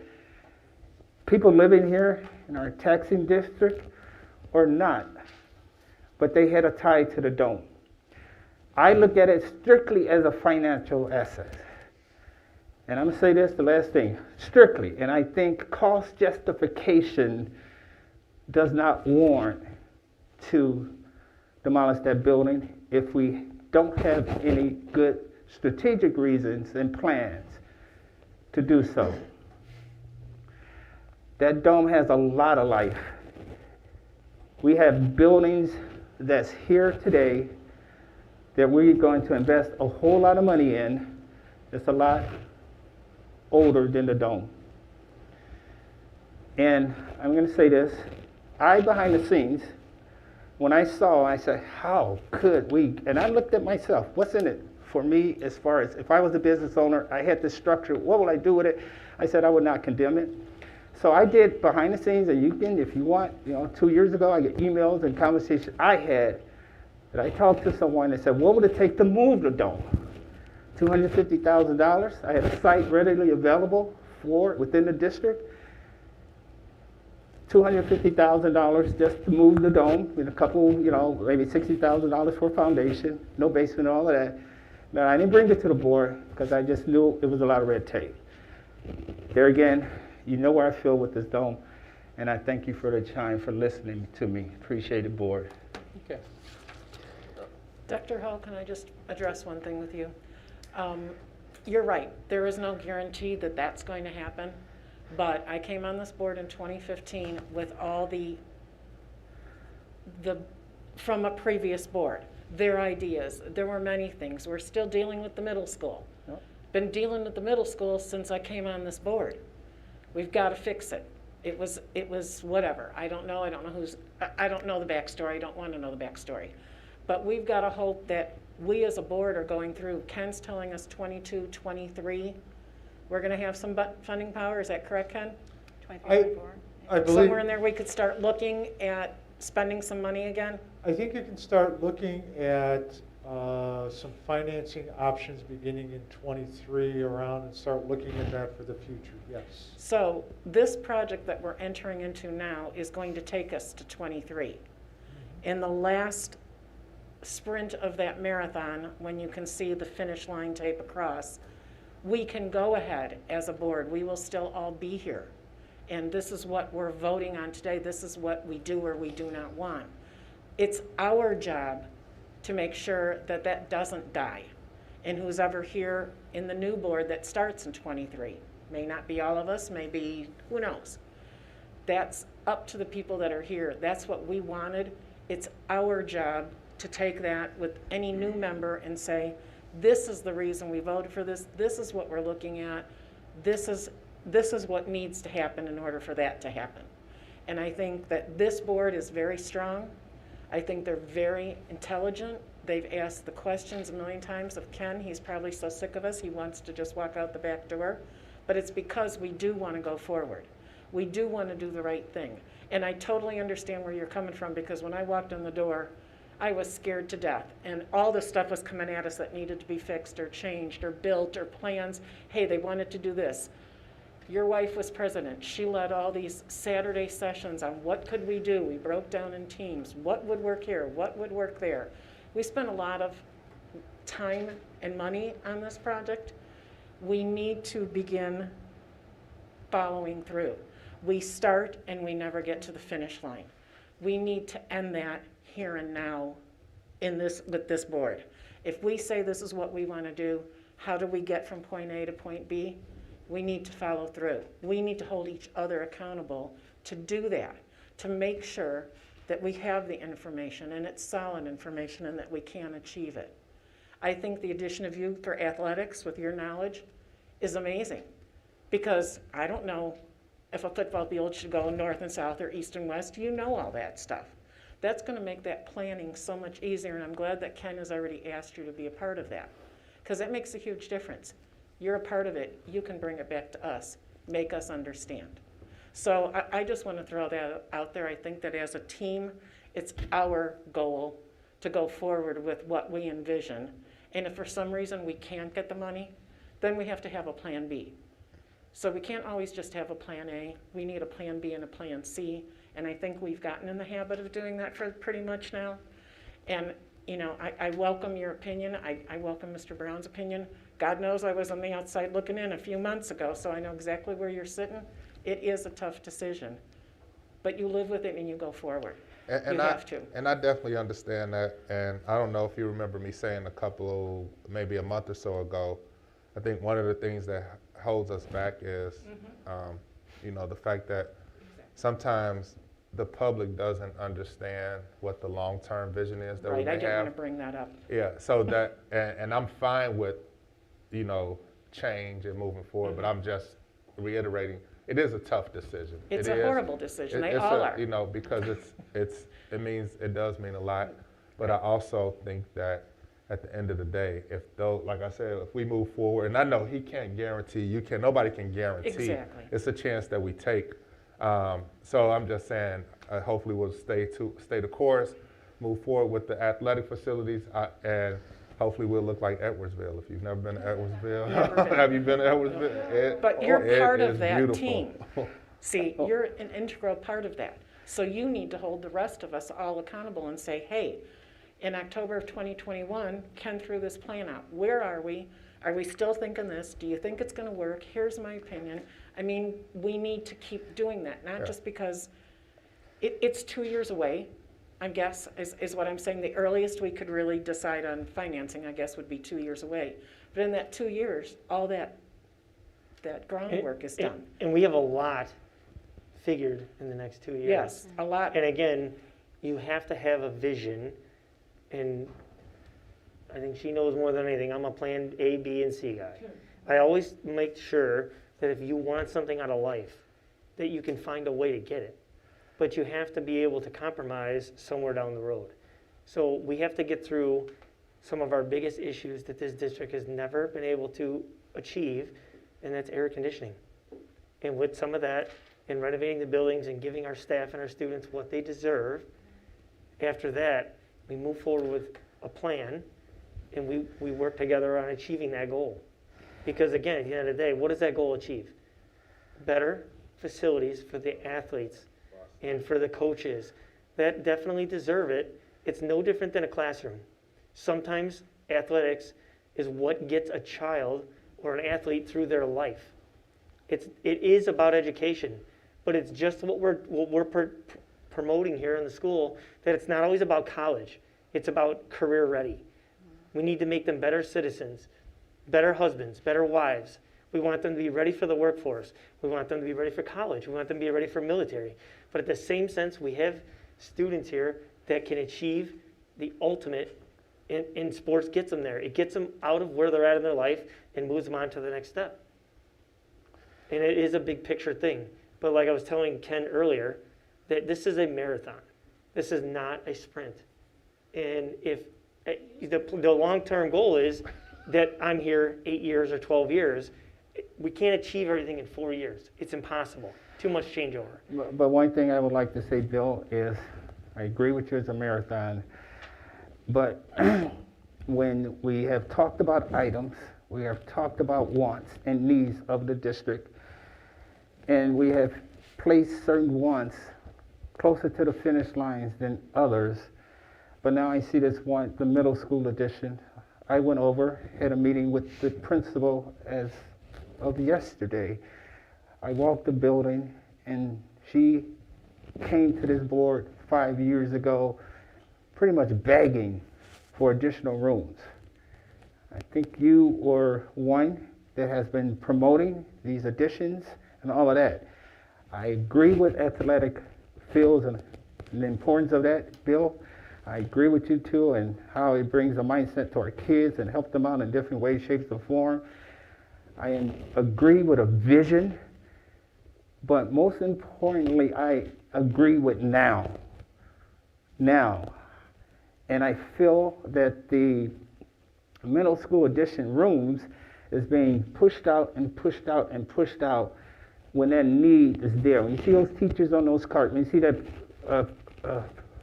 people living here in our taxing district or not. But they had a tie to the dome. I look at it strictly as a financial asset. And I'm going to say this, the last thing, strictly, and I think cost justification does not warrant to demolish that building if we don't have any good strategic reasons and plans to do so. That dome has a lot of life. We have buildings that's here today that we're going to invest a whole lot of money in. It's a lot older than the dome. And I'm going to say this, behind the scenes, when I saw, I said, how could we, and I looked at myself, what's in it for me as far as, if I was a business owner, I had this structure, what will I do with it? I said I would not condemn it. So I did behind the scenes, and you can, if you want, 2 years ago, I get emails and conversations I had that I talked to someone that said, what would it take to move the dome? $250,000. I had a site readily available for within the district. $250,000 just to move the dome, with a couple, maybe $60,000 for a foundation, no basement, all of that. But I didn't bring it to the board because I just knew it was a lot of red tape. There again, you know where I feel with this dome, and I thank you for the time for listening to me. Appreciate it, board. Okay. Dr. Hall, can I just address one thing with you? You're right. There is no guarantee that that's going to happen. But I came on this board in 2015 with all the from a previous board, their ideas. There were many things. We're still dealing with the middle school. Yep. Been dealing with the middle school since I came on this board. We've got to fix it. It was whatever. I don't know the backstory. I don't want to know the backstory. But we've got to hope that we as a board are going through. Ken's telling us 22, 23. We're going to have some funding power. Is that correct, Ken? I believe Somewhere in there we could start looking at spending some money again? I think you can start looking at some financing options beginning in 23 around and start looking at that for the future, yes. So this project that we're entering into now is going to take us to 23. In the last sprint of that marathon, when you can see the finish line tape across, we can go ahead as a board. We will still all be here. And this is what we're voting on today. This is what we do or we do not want. It's our job to make sure that that doesn't die. And who's ever here in the new board that starts in 23, may not be all of us, maybe, who knows? That's up to the people that are here. That's what we wanted. It's our job to take that with any new member and say, this is the reason we voted for this. This is what we're looking at. This is what needs to happen in order for that to happen. And I think that this board is very strong. I think they're very intelligent. They've asked the questions a million times of Ken. He's probably so sick of us, he wants to just walk out the back door. But it's because we do want to go forward. We do want to do the right thing. And I totally understand where you're coming from, because when I walked in the door, I was scared to death. And all this stuff was coming at us that needed to be fixed or changed or built or plans. Hey, they wanted to do this. Your wife was president. She led all these Saturday sessions on what could we do. We broke down in teams. What would work here? What would work there? We spent a lot of time and money on this project. We need to begin following through. We start and we never get to the finish line. We need to end that here and now with this board. If we say this is what we want to do, how do we get from point A to point B? We need to follow through. We need to hold each other accountable to do that, to make sure that we have the information and it's solid information and that we can achieve it. I think the addition of you for athletics with your knowledge is amazing, because I don't know if a football field should go north and south or east and west. You know all that stuff. That's going to make that planning so much easier, and I'm glad that Ken has already asked you to be a part of that, because that makes a huge difference. You're a part of it. You can bring it back to us, make us understand. So I just want to throw that out there. I think that as a team, it's our goal to go forward with what we envision. And if for some reason we can't get the money, then we have to have a plan B. So we can't always just have a plan A. We need a plan B and a plan C. And I think we've gotten in the habit of doing that for pretty much now. And, you know, I welcome your opinion. I welcome Mr. Brown's opinion. God knows I was on the outside looking in a few months ago, so I know exactly where you're sitting. It is a tough decision, but you live with it and you go forward. You have to. And I definitely understand that. And I don't know if you remember me saying maybe a month or so ago, I think one of the things that holds us back is, you know, the fact that sometimes the public doesn't understand what the long-term vision is that we may have. Right, I didn't want to bring that up. Yeah, so that, and I'm fine with, you know, change and moving forward, but I'm just reiterating, it is a tough decision. It's a horrible decision, they all are. You know, because it does mean a lot, but I also think that at the end of the day, like I said, if we move forward, and I know he can't guarantee, nobody can guarantee. Exactly. It's a chance that we take. So I'm just saying, hopefully we'll stay the course, move forward with the athletic facilities, and hopefully we'll look like Edwardsville. If you've never been to Edwardsville, have you been to Edwardsville? But you're part of that beautiful. team. See, you're an integral part of that. So you need to hold the rest of us all accountable and say, hey, in October of 2021, Ken threw this plan out. Where are we? Are we still thinking this? Do you think it's going to work? Here's my opinion. I mean, we need to keep doing that, not just because it's 2 years away, I guess, is what I'm saying. The earliest we could really decide on financing, I guess, would be 2 years away. But in that 2 years, all that groundwork is done. And we have a lot figured in the next 2 years. Yes, a lot. And again, you have to have a vision, and I think she knows more than anything. I'm a plan A, B, and C guy. I always make sure that if you want something out of life, that you can find a way to get it. But you have to be able to compromise somewhere down the road. So we have to get through some of our biggest issues that this district has never been able to achieve, and that's air conditioning. And with some of that, and renovating the buildings and giving our staff and our students what they deserve, after that, we move forward with a plan, and we work together on achieving that goal. Because again, at the end of the day, what does that goal achieve? Better facilities for the athletes and for the coaches that definitely deserve it. It's no different than a classroom. Sometimes athletics is what gets a child or an athlete through their life. It is about education, but it's just what we're promoting here in the school, that it's not always about college. It's about career ready. We need to make them better citizens, better husbands, better wives. We want them to be ready for the workforce. We want them to be ready for college. We want them to be ready for military. But at the same sense, we have students here that can achieve the ultimate in sports, gets them there. It gets them out of where they're at in their life and moves them on to the next step. And it is a big picture thing. But like I was telling Ken earlier, that this is a marathon. This is not a sprint. And if the long-term goal is that I'm here 8 years or 12 years, we can't achieve everything in 4 years. It's impossible. Too much changeover. But one thing I would like to say, Bill, is I agree with you, it's a marathon. But when we have talked about items, we have talked about wants and needs of the district, and we have placed certain ones closer to the finish lines than others. But now I see this one, the middle school edition. I went over, had a meeting with the principal as of yesterday. I walked the building, and she came to this board 5 years ago, pretty much begging for additional rooms. I think you were one that has been promoting these additions and all of that. I agree with athletic fields and the importance of that, Bill. I agree with you too, and how it brings a mindset to our kids and help them out in different ways, shapes, and form. I agree with a vision, but most importantly, I agree with now. Now. And I feel that the middle school addition rooms is being pushed out and pushed out and pushed out when that need is there. When you see those teachers on those carts, when you see that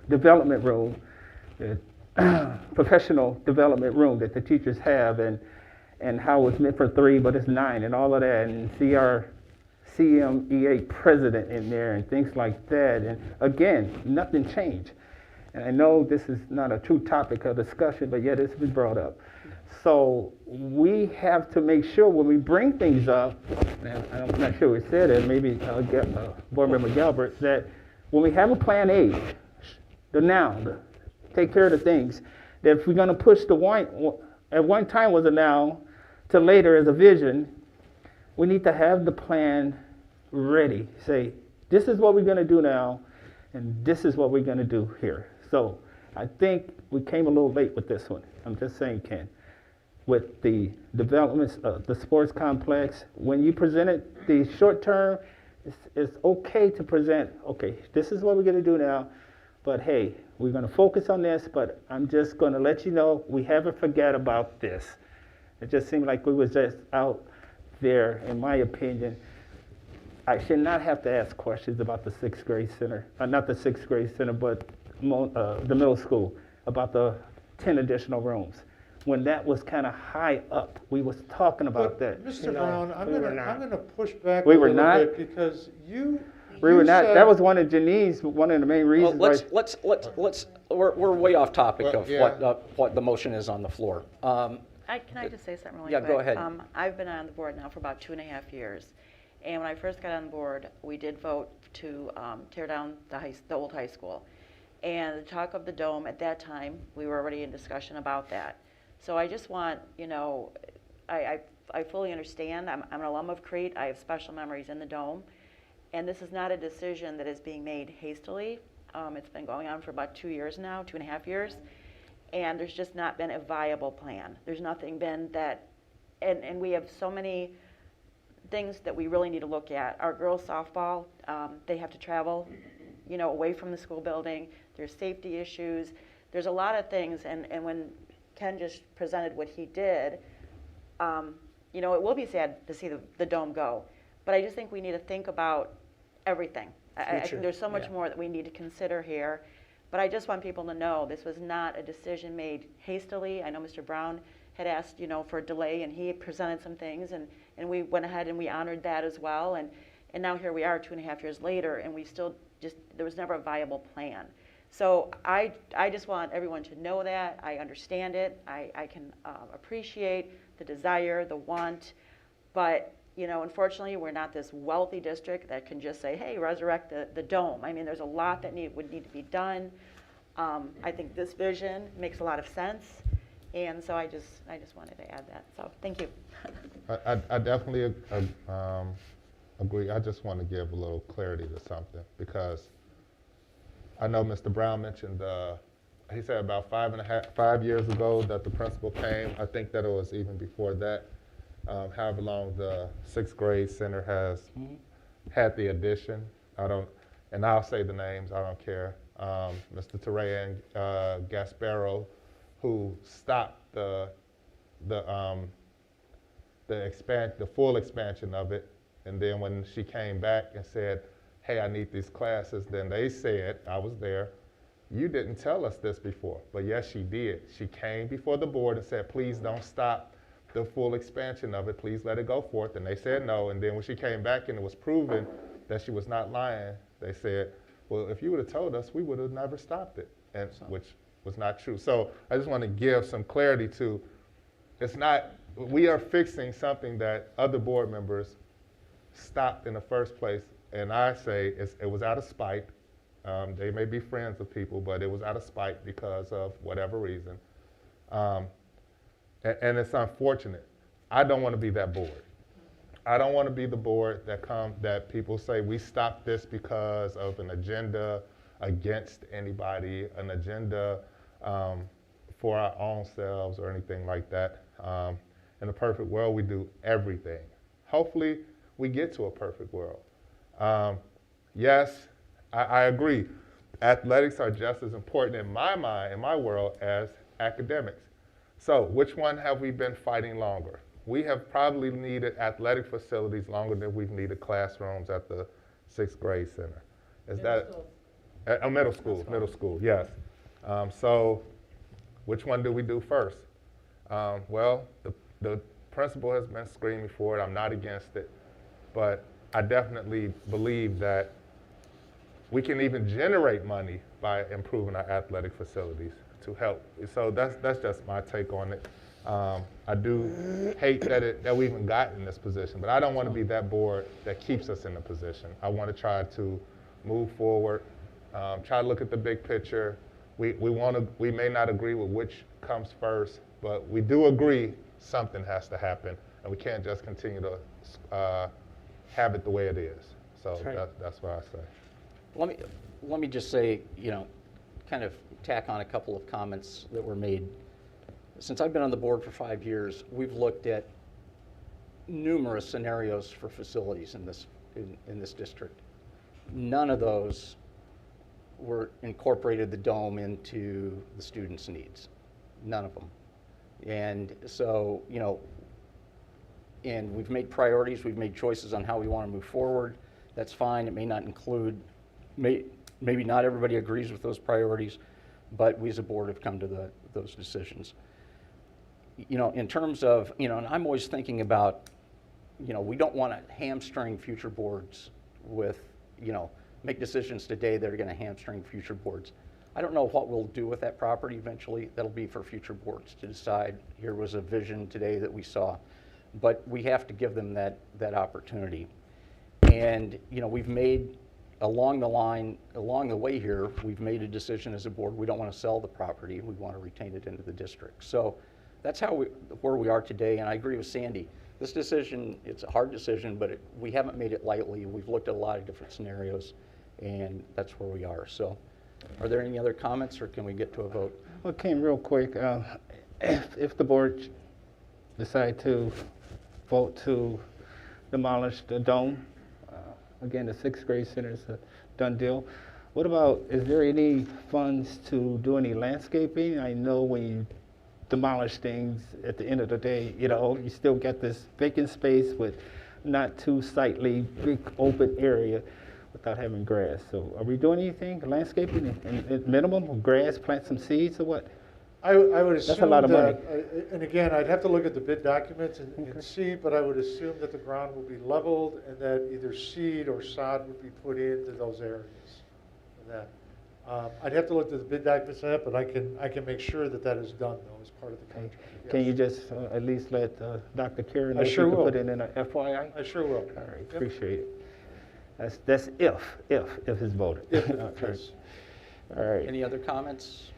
development room, professional development room that the teachers have, and how it's meant for 3, but it's 9, and all of that, and see our CMEA president in there and things like that. And again, nothing changed. And I know this is not a true topic of discussion, but yet it's been brought up. So we have to make sure when we bring things up, and I'm not sure we said it, maybe Board Member Galbert, that when we have a plan A, the take care of the things, that if we're going to push the one, at one time was a now, to later as a vision, we need to have the plan ready. Say, this is what we're going to do now, and this is what we're going to do here. So I think we came a little late with this one. I'm just saying, Ken. With the developments of the sports complex, when you presented the short term, it's okay to present, okay, this is what we're going to do now, but hey, we're going to focus on this, but I'm just going to let you know we haven't forgot about this. It just seemed like we was just out there, in my opinion. I should not have to ask questions about the 6th grade center, not the 6th grade center, but the middle school, about the 10 additional rooms. When that was kind of high up, we was talking about that. Mr. Brown, I'm going to push back We a were little not? bit because you We were not, said- that was one of Janine's, one of the main Well, reasons we're way off topic Well, of yeah. what the motion is on the floor. Can I just say something really Yeah, quick? go ahead. I've been on the board now for about 2.5 years. And when I first got on board, we did vote to tear down the old high school. And the talk of the dome, at that time, we were already in discussion about that. So I just want, I fully understand. I'm an alum of Crete. I have special memories in the dome. And this is not a decision that is being made hastily. It's been going on for about 2 years now, 2.5 years. And there's just not been a viable plan. There's nothing been that, and we have so many things that we really need to look at. Our girls softball, they have to travel, away from the school building. There's safety issues. There's a lot of things, and when Ken just presented what he did, it will be sad to see the dome go. But I just think we need to think about everything. I think there's so much more that we need to consider here. But I just want people to know this was not a decision made hastily. I know Mr. Brown had asked, for a delay, and he presented some things, and we went ahead and we honored that as well. And now here we are 2.5 years later, and we still there was never a viable plan. So I just want everyone to know that. I understand it. I can appreciate the desire, the want, but unfortunately, we're not this wealthy district that can just say, hey, resurrect the dome. I mean, there's a lot that would need to be done. I think this vision makes a lot of sense, and so I just wanted to add that. So thank you. I definitely agree. I just want to give a little clarity to something, because I know Mr. Brown mentioned, he said about 5 years ago that the principal came. I think that it was even before that. However long the 6th grade center has had the addition. And I'll say the names, I don't care. Mr. Teray and Gasparo, who stopped the full expansion of it. And then when she came back and said, hey, I need these classes, then they said, I was there, you didn't tell us this before. But yes, she did. She came before the board and said, please don't stop the full expansion of it. Please let it go forth. And they said no. And then when she came back and it was proven that she was not lying, they said, well, if you would have told us, we would have never stopped it, and which was not true. So I just want to give some clarity to, it's not, we are fixing something that other board members stopped in the first place. And I say it was out of spite. They may be friends of people, but it was out of spite because of whatever reason. And it's unfortunate. I don't want to be that board. I don't want to be the board that people say we stopped this because of an agenda against anybody, an agenda for our own selves or anything like that. In a perfect world, we do everything. Hopefully, we get to a perfect world. Yes, I agree. Athletics are just as important in my mind, in my world, as academics. So which one have we been fighting longer? We have probably needed athletic facilities longer than we've needed classrooms at the 6th grade center. Is that a middle school, yes. So which one do we do first? Well, the principal has been screaming for it. I'm not against it, but I definitely believe that we can even generate money by improving our athletic facilities to help. So that's just my take on it. I do hate that we even got in this position, but I don't want to be that board that keeps us in the position. I want to try to move forward, try to look at the big picture. We may not agree with which comes first, but we do agree something has to happen, and we can't just continue to have it the way it is. So that's what I say. Let me just say, kind of tack on a couple of comments that were made. Since I've been on the board for 5 years, we've looked at numerous scenarios for facilities in this district. None of those incorporated the dome into the students' needs. None of them. And so, and we've made priorities, we've made choices on how we want to move forward. That's fine. It may not include, maybe not everybody agrees with those priorities, but we as a board have come to those decisions. In terms of, and I'm always thinking about, we don't want to hamstring future boards with, make decisions today that are going to hamstring future boards. I don't know what we'll do with that property eventually. That'll be for future boards to decide. Here was a vision today that we saw, but we have to give them that opportunity. And we've made along the way here, we've made a decision as a board. We don't want to sell the property. We want to retain it into the district. So that's where we are today. And I agree with Sandy. This decision, it's a hard decision, but we haven't made it lightly. We've looked at a lot of different scenarios, and that's where we are. So are there any other comments, or can we get to a vote? Well, Kim, real quick, if the board decide to vote to demolish the dome, again, the 6th grade center is a done deal. What about, is there any funds to do any landscaping? I know when you demolish things, at the end of the day, you still get this vacant space with not too sightly, big open area without having grass. So are we doing anything, landscaping, and minimum of grass, plant some seeds or what? I would assume that's a lot of money. And again, I'd have to look at the bid documents and see, but I would assume that the ground will be leveled and that either seed or sod would be put into those areas. I'd have to look at the bid documents on that, but I can make sure that is done though as part of the contract. Yes. Can you just at least let Dr. Karen know I sure will. Put it in an FYI? I sure will. All right, Yep. appreciate it. That's if it's voted. Yes. All right. Any other comments?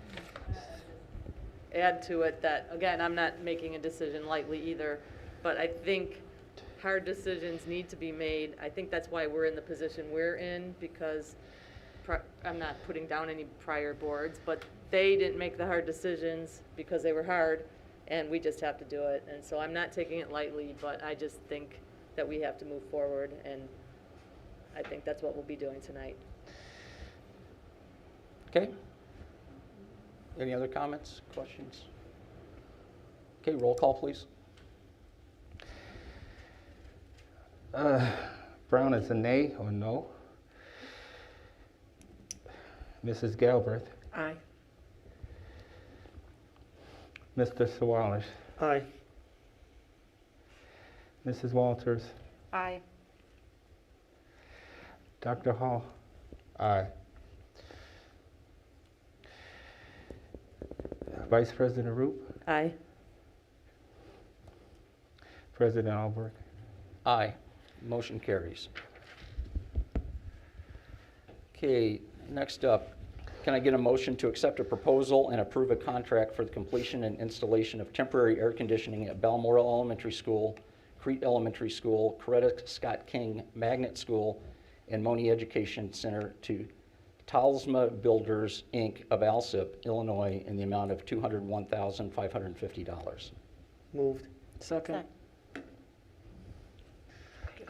Add to it that, again, I'm not making a decision lightly either, but I think hard decisions need to be made. I think that's why we're in the position we're in, because I'm not putting down any prior boards, but they didn't make the hard decisions because they were hard, and we just have to do it. And so I'm not taking it lightly, but I just think that we have to move forward, and I think that's what we'll be doing tonight. Okay. Any other comments, questions? Okay, roll call, please. Brown is a nay or no? Mrs. Galbraith? Aye. Mr. Sawalish? Aye. Mrs. Walters, Aye. Dr. Hall, Aye. Vice President Roop, Aye. President Albrecht. Aye. Motion carries. Okay, next up, can I get a motion to accept a proposal and approve a contract for the completion and installation of temporary air conditioning at Balmoral Elementary School, Crete Elementary School, Coretta Scott King Magnet School, and Monee Education Center to Talsma Builders, Inc. of Alsip, Illinois, in the amount of $201,550. Moved. Second.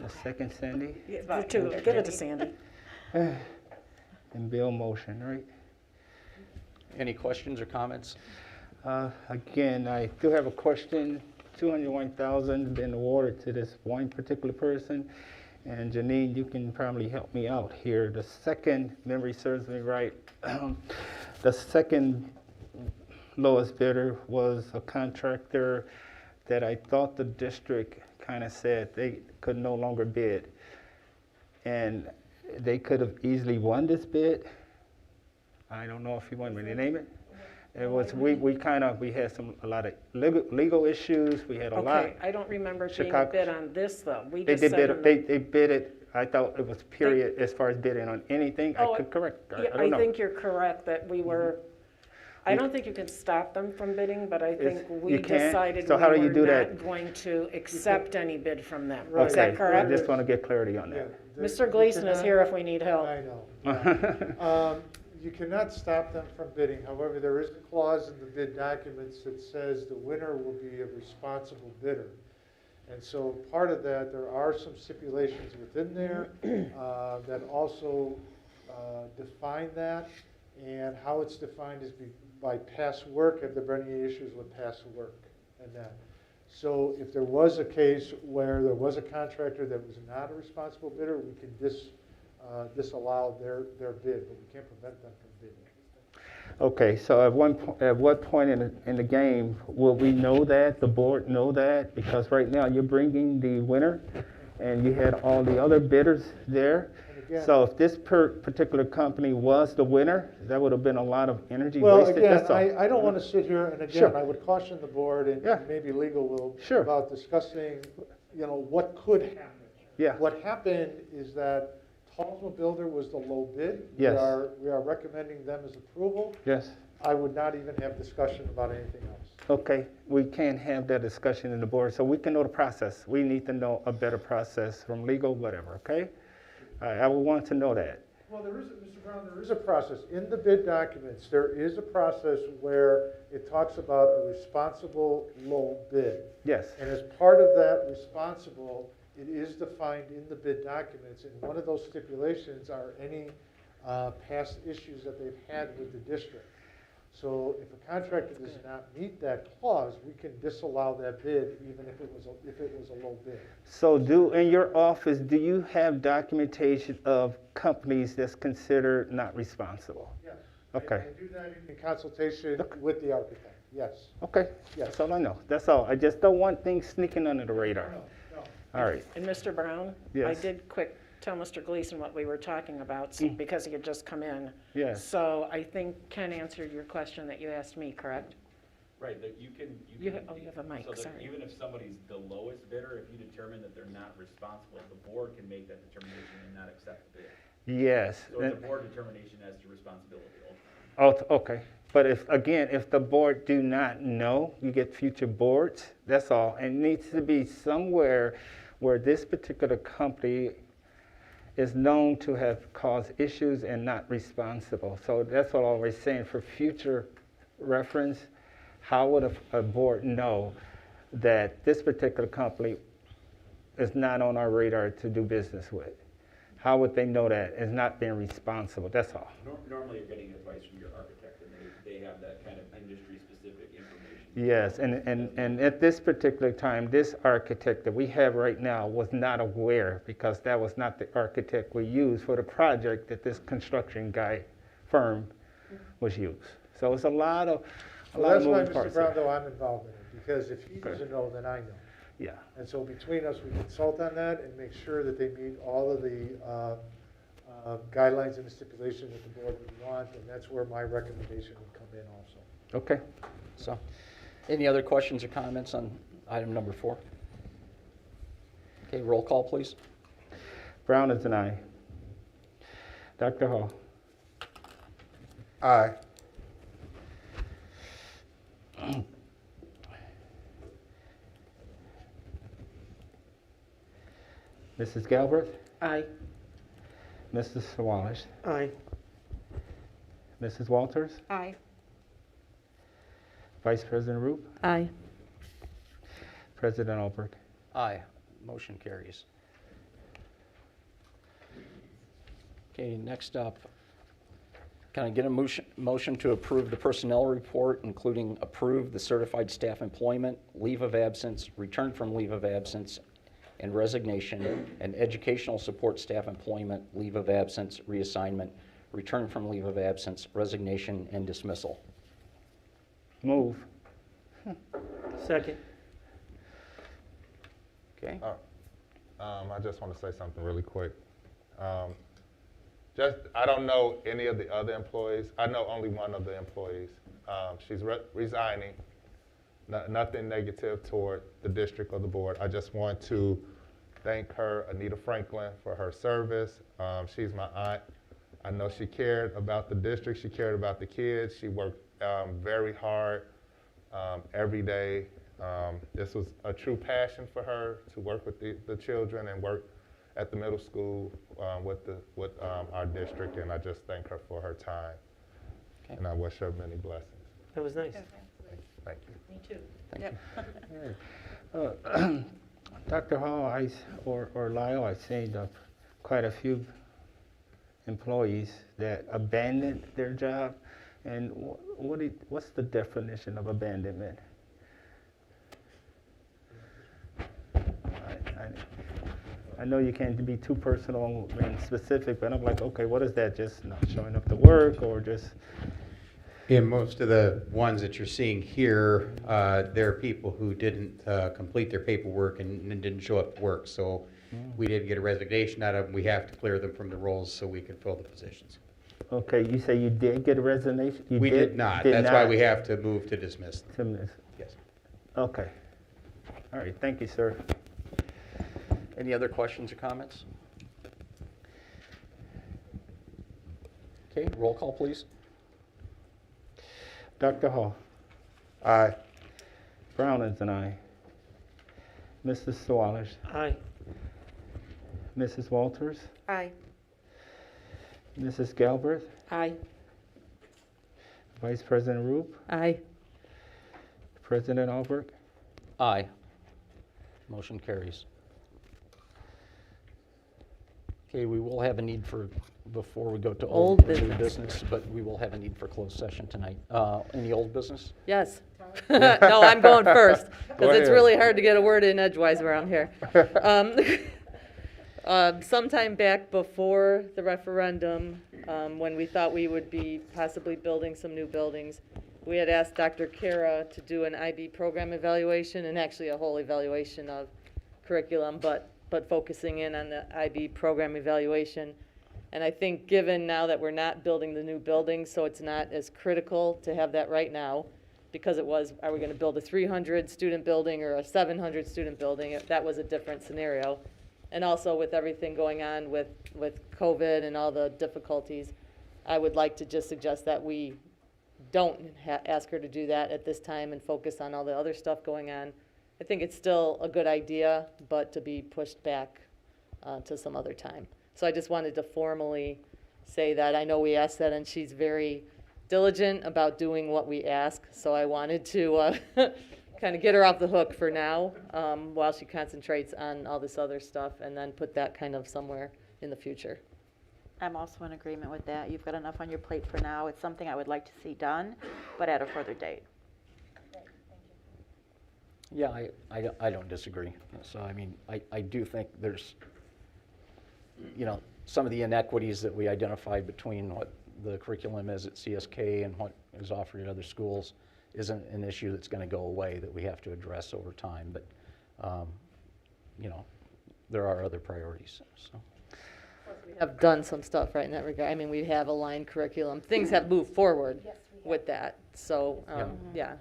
A second, Sandy, Give it to Sandy. and Bill motion, right? Any questions or comments? Again, I do have a question. $201,000 been awarded to this one particular person. And Janine, you can probably help me out here. The second, memory serves me right, the second lowest bidder was a contractor that I thought the district kind of said they could no longer bid. And they could have easily won this bid. I don't know if you want me to name it. It was, we had a lot of legal issues. We had a lot. Okay, I don't remember being Chicago- bid on this, though. We They just did said. bid, they bid it, I thought it was period as far as bidding on anything. I Oh, could correct, I Yeah, don't I know. think you're correct that we were, I don't think you can stop them from bidding, but I think we you can't? decided So we how do you were do not that? going to accept any bid from them. Is Okay, that I correct? just want to get clarity on Yeah, that. there- Mr. you Gleason is cannot- here if we need help. I know. You cannot stop them from bidding. However, there is a clause in the bid documents that says the winner will be a responsible bidder. And so part of that, there are some stipulations within there that also define that. And how it's defined is by past work, have there been any issues with past work and that. So if there was a case where there was a contractor that was not a responsible bidder, we can disallow their bid, but we can't prevent them from bidding. Okay, so at what point in the game will we know that, the board know that? Because right now you're bringing the winner and you had all the other bidders there. And again, So if this particular company was the winner, that would have been a lot of energy well, wasted, again, that's all. I don't want to sit here, and again, Sure. I would caution the board and Yeah. maybe legal will, Sure. about discussing, what could happen. Yeah. What happened is that Talsma Builder was the low bid. Yes. We are recommending them as approval. Yes. I would not even have discussion about anything else. Okay, we can't have that discussion in the board, so we can know the process. We need to know a better process from legal, whatever, okay? I would want to know that. Well, Mr. Brown, there is a process. In the bid documents, there is a process where it talks about a responsible low bid. Yes. And as part of that responsible, it is defined in the bid documents, and one of those stipulations are any past issues that they've had with the district. So if a contractor does not meet that clause, we can disallow that bid even if it was a low bid. So in your office, do you have documentation of companies that's considered not responsible? Yes. Okay. I do that in consultation with the architect, yes. Okay, Yes. that's all I know. That's all. I just don't want things sneaking under the radar. No. All right. And Mr. Brown? Yes. I did tell Mr. Gleason what we were talking about because he had just come in. Yes. So I think Ken answered your question that you asked me, correct? Right, that you can. You have a mic, so that sorry. even if somebody's the lowest bidder, if you determine that they're not responsible, the board can make that determination and not accept the bid. Yes. So it's a board determination as to responsibility ultimately. Oh, okay. But if the board do not know, you get future boards, that's all. And it needs to be somewhere where this particular company is known to have caused issues and not responsible. So that's what I was saying, for future reference, how would a board know that this particular company is not on our radar to do business with? How would they know that it's not being responsible? That's all. Normally you're getting advice from your architect and they have that kind of industry-specific information. Yes, and at this particular time, this architect that we have right now was not aware, because that was not the architect we used for the project that this construction firm was used. So it's a lot of Well, that's why, moving Mr. parts. Brown, though, I'm involved in it, because if he doesn't know, then I know. Yeah. And so between us, we consult on that and make sure that they meet all of the guidelines and the stipulations that the board would want, and that's where my recommendation would come in also. Okay. So, any other questions or comments on item number 4? Okay, roll call, please. Brown is an aye. Dr. Hall. Aye. Mrs. Galbraith. Aye. Mrs. Wallace. Aye. Mrs. Walters. Aye. Vice President Roop. Aye. President Albrecht. Aye. Motion carries. Okay, next up, can I get a motion to approve the personnel report, including approve the certified staff employment, leave of absence, return from leave of absence, and resignation, and educational support staff employment, leave of absence, reassignment, return from leave of absence, resignation, and dismissal? Move. Second. Okay. I just want to say something really quick. I don't know any of the other employees. I know only one of the employees. She's resigning. Nothing negative toward the district or the board. I just want to thank her, Anita Franklin, for her service. She's my aunt. I know she cared about the district. She cared about the kids. She worked very hard every day. This was a true passion for her to work with the children and work at the middle school with our district, and I just thank her for her time. Okay. And I wish her many blessings. That was nice. Thank you. Me too. Thank you. Dr. Hall, or Lyle, I've seen quite a few employees that abandoned their job. And what's the definition of abandonment? I know you can't be too personal and specific, but I'm like, okay, what is that? Just not showing up to work, or just? Yeah, most of the ones that you're seeing here, there are people who didn't complete their paperwork and didn't show up to work. So we did get a resignation out of them. We have to clear them from the roles so we can fill the positions. Okay, you say you did get a resignation? We did not. That's why we have to move to dismiss them. Yes. Okay. All right, thank you, sir. Any other questions or comments? Okay, roll call, please. Dr. Hall. Aye. Brown is an aye. Mrs. Swallers. Aye. Mrs. Walters. Aye. Mrs. Galbraith. Aye. Vice President Roop. Aye. President Albrecht. Aye. Motion carries. Okay, we will have a need for, before we go to Old new business. business, but we will have a need for closed session tonight. Any old business? Yes. No, I'm going first, Go because it's ahead. really hard to get a word in edgewise around here. Sometime back before the referendum, when we thought we would be possibly building some new buildings, we had asked Dr. Kara to do an IB program evaluation, and actually a whole evaluation of curriculum, but focusing in on the IB program evaluation. And I think given now that we're not building the new buildings, so it's not as critical to have that right now, because it was, are we gonna build a 300 student building or a 700 student building? That was a different scenario. And also with everything going on with COVID and all the difficulties, I would like to just suggest that we don't ask her to do that at this time and focus on all the other stuff going on. I think it's still a good idea, but to be pushed back to some other time. So I just wanted to formally say that. I know we asked that, and she's very diligent about doing what we ask, so I wanted to kind of get her off the hook for now while she concentrates on all this other stuff, and then put that kind of somewhere in the future. I'm also in agreement with that. You've got enough on your plate for now. It's something I would like to see done, but at a further date. Yeah, I don't disagree. So, I mean, I do think there's, some of the inequities that we identified between what the curriculum is at CSK and what is offered at other schools isn't an issue that's going to go away, that we have to address over time. But you know, there are other priorities, so. We have done some stuff right in that regard. I mean, we have aligned curriculum. Things have moved forward with that. So, yeah.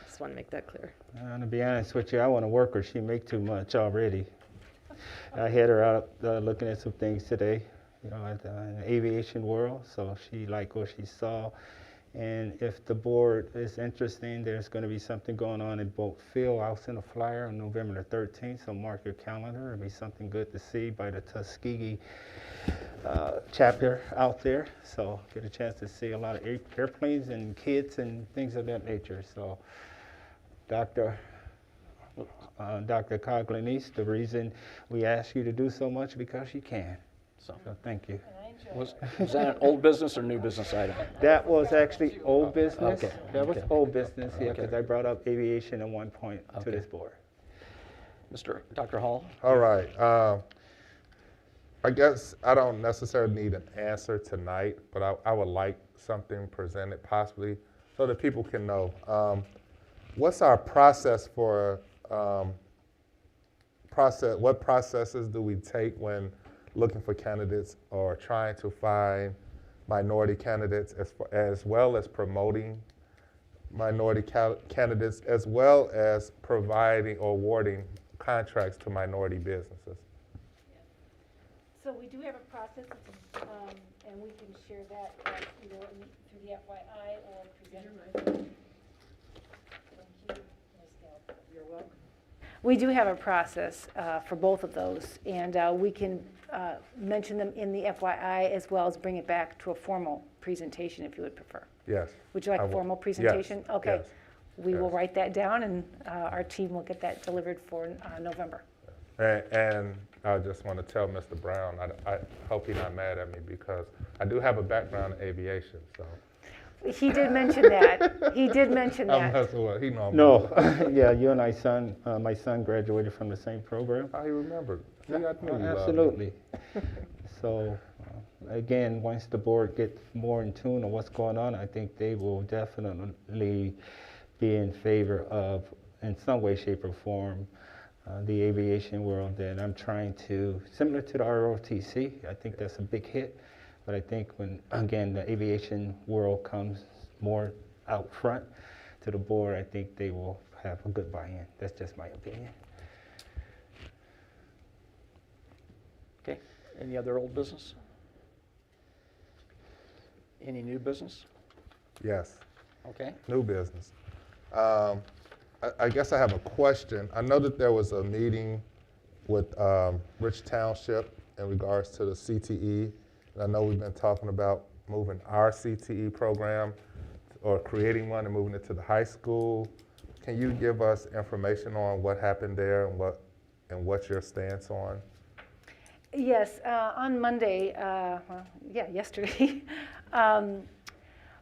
Just want to make that clear. To be honest with you, I want to work her. She make too much already. I had her out looking at some things today, you know, in the aviation world. So she liked what she saw. And if the board is interested, there's going to be something going on in Boat Field. I'll send a flyer on November the 13th, so mark your calendar. It'll be something good to see by the Tuskegee chapter out there. So get a chance to see a lot of airplanes and kids and things of that nature. So Dr. Coglanice, the reason we ask you to do so much because you can. So thank you. Was that an old business or new business item? That was actually old business. Okay. That was Okay. old business, yeah, Okay. because I brought up aviation at one point to Okay. this board. Dr. Hall? All right. I guess I don't necessarily need an answer tonight, but I would like something presented possibly so that people can know. What's our process for what processes do we take when looking for candidates or trying to find minority candidates as well as promoting minority candidates as well as providing or awarding contracts to minority businesses? So we do have a process, and we can share that either through the FYI or present it. Thank you, Ms. Dell. You're welcome. We do have a process for both of those, and we can mention them in the FYI as well as bring it back to a formal presentation if you would prefer. Yes. Would you like I a will. formal presentation? Yes, Okay. yes, We will yes. write that down, and our team will get that delivered for November. And I just want to tell Mr. Brown, I hope he's not mad at me because I do have a background in aviation, so. He did mention that. He did mention I'm that. messing with, he know I'm No, messing with. yeah, you and my son graduated from the same program. How you remembered? See, I knew you loved me. Absolutely. So, again, once the board gets more in tune on what's going on, I think they will definitely be in favor of, in some way, shape, or form, the aviation world that I'm trying to, similar to the ROTC, I think that's a big hit. But I think when, again, the aviation world comes more out front to the board, I think they will have a good buy-in. That's just my opinion. Okay. Any other old business? Any new business? Yes. Okay. New business. I guess I have a question. I know that there was a meeting with Rich Township in regards to the CTE. And I know we've been talking about moving our CTE program or creating one and moving it to the high school. Can you give us information on what happened there and what's your stance on? Yes, on Monday, yesterday,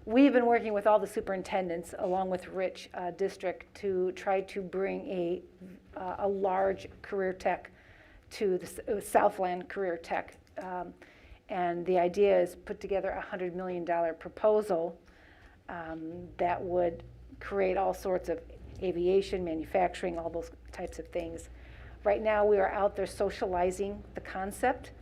we've been working with all the superintendents along with Rich District to try to bring a large career tech to the Southland Career Tech. And the idea is put together a $100 million proposal that would create all sorts of aviation, manufacturing, all those types of things. Right now, we are out there socializing the concept.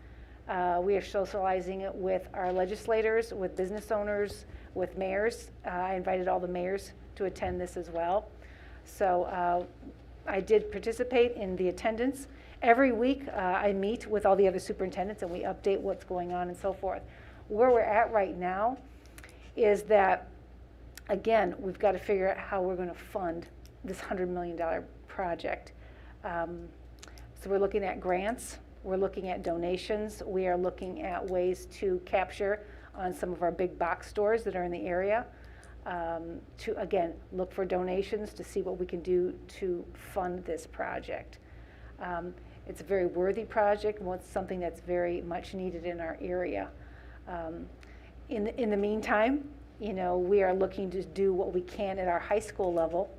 We are socializing it with our legislators, with business owners, with mayors. I invited all the mayors to attend this as well. So I did participate in the attendance. Every week, I meet with all the other superintendents and we update what's going on and so forth. Where we're at right now is that, again, we've got to figure out how we're going to fund this $100 million project. So we're looking at grants, we're looking at donations, we are looking at ways to capture on some of our big box stores that are in the area, to, again, look for donations to see what we can do to fund this project. It's a very worthy project, and it's something that's very much needed in our area. In the meantime, you know, we are looking to do what we can at our high school level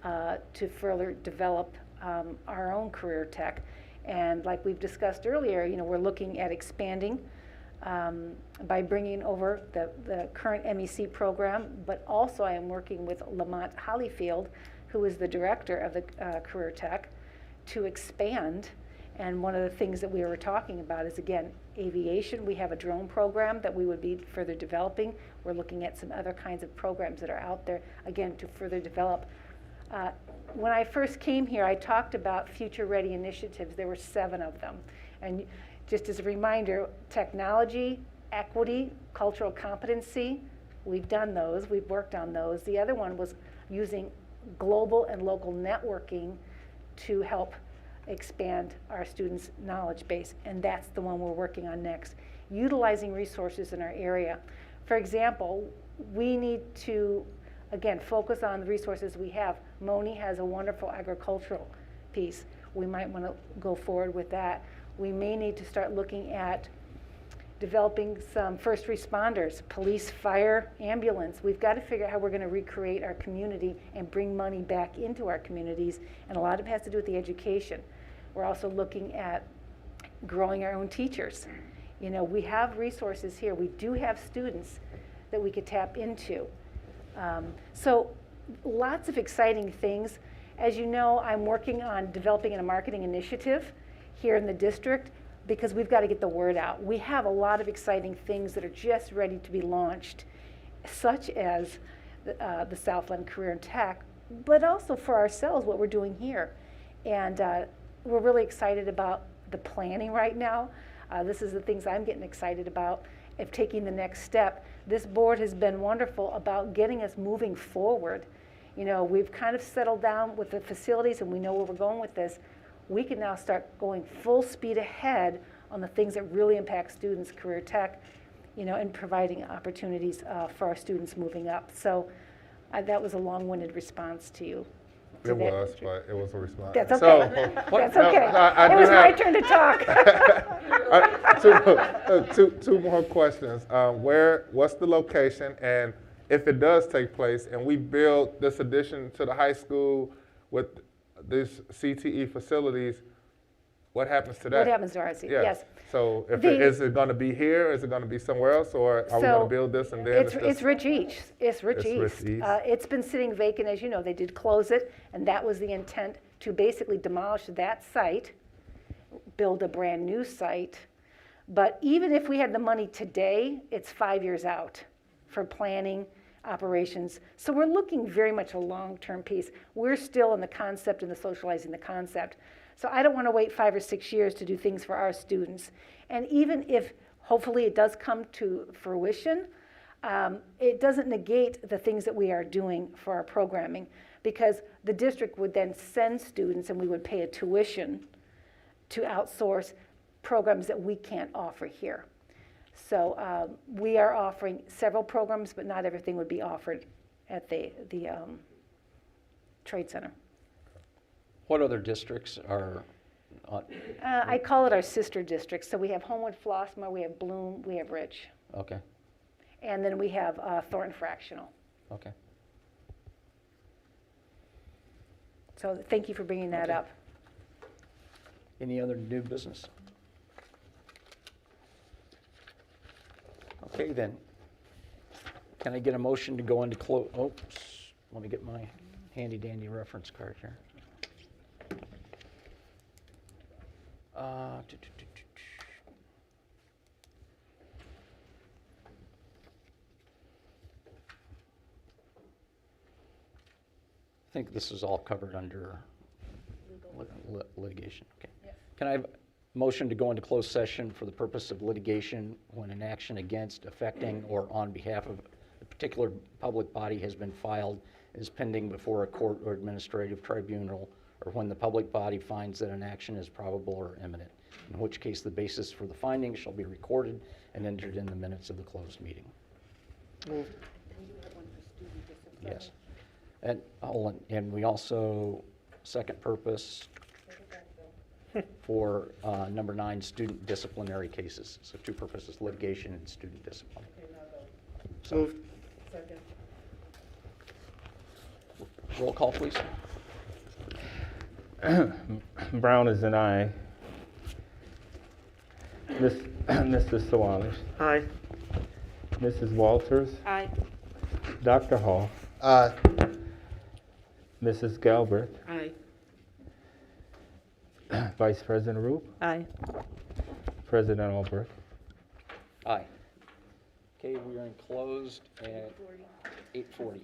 to further develop our own career tech. And like we've discussed earlier, you know, we're looking at expanding by bringing over the current MEC program, but also I am working with Lamont Hollyfield who is the director of the Career Tech, to expand. And one of the things that we were talking about is, again, aviation. We have a drone program that we would be further developing. We're looking at some other kinds of programs that are out there, again, to further develop. When I first came here, I talked about future-ready initiatives. There were 7 of them. And just as a reminder, technology, equity, cultural competency, we've done those, we've worked on those. The other one was using global and local networking to help expand our students' knowledge base, and that's the one we're working on next. Utilizing resources in our area. For example, we need to, again, focus on the resources we have. Monee has a wonderful agricultural piece. We might want to go forward with that. We may need to start looking at developing some first responders, police, fire, ambulance. We've got to figure out how we're going to recreate our community and bring money back into our communities, and a lot of it has to do with the education. We're also looking at growing our own teachers. You know, we have resources here. We do have students that we could tap into. So lots of exciting things. As you know, I'm working on developing a marketing initiative here in the district, because we've got to get the word out. We have a lot of exciting things that are just ready to be launched, such as the Southland Career and Tech, but also for ourselves, what we're doing here. And we're really excited about the planning right now. This is the things I'm getting excited about, of taking the next step. This board has been wonderful about getting us moving forward. You know, we've kind of settled down with the facilities and we know where we're going with this. We can now start going full speed ahead on the things that really impact students, career tech, you know, and providing opportunities for our students moving up. So that was a long-winded response to you. It was, but it was a response. That's okay. That's okay. It was my turn to talk. Two more questions. What's the location, and if it does take place, and we build this addition to the high school with these CTE facilities, what happens to that? What happens to RC? Yes. So is it going to be here? Is it going to be somewhere else, or are we going to build this and then it's Rich East. It's Rich East. It's been sitting vacant, as you know. They did close it, and that was the intent, to basically demolish that site, build a brand new site. But even if we had the money today, it's 5 years out for planning, operations. So we're looking very much a long-term piece. We're still in the concept and the socializing the concept. So I don't want to wait 5 or 6 years to do things for our students. And even if hopefully it does come to fruition, it doesn't negate the things that we are doing for our programming, because the district would then send students and we would pay a tuition to outsource programs that we can't offer here. So we are offering several programs, but not everything would be offered at the Trade Center. What other districts are on? I call it our sister districts. So we have Homewood, Flossmoor, we have Bloom, we have Rich. Okay. And then we have Thornton Fractional. Okay. So thank you for bringing that up. Any other new business? Okay, then. Can I get a motion to go into oops, let me get my handy dandy reference card here. I think this is all covered under litigation. Okay. Yes. Can I have a motion to go into closed session for the purpose of litigation when an action against, affecting, or on behalf of a particular public body has been filed, is pending before a court or administrative tribunal, or when the public body finds that an action is probable or imminent, in which case the basis for the finding shall be recorded and entered in the minutes of the closed meeting. Moved. Yes. And we also, second purpose for number 9, student disciplinary cases. So 2 purposes, litigation and student discipline. Moved. Roll call, please. Brown is an aye. Mr. Sawanish. Aye. Mrs. Walters. Aye. Dr. Hall. Mrs. Galbraith, Aye. Vice President Roop, Aye. President Albrecht. Aye. Okay, we are enclosed at 8:40.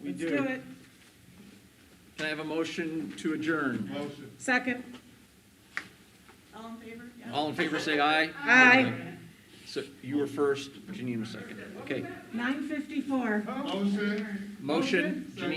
Let's do it. Can I have a motion to adjourn? Motion. Second. All in favor? Yeah. All in favor, say aye. Aye. So you were first, Janine was second. Okay. 9:54. Motion. Motion, Janine.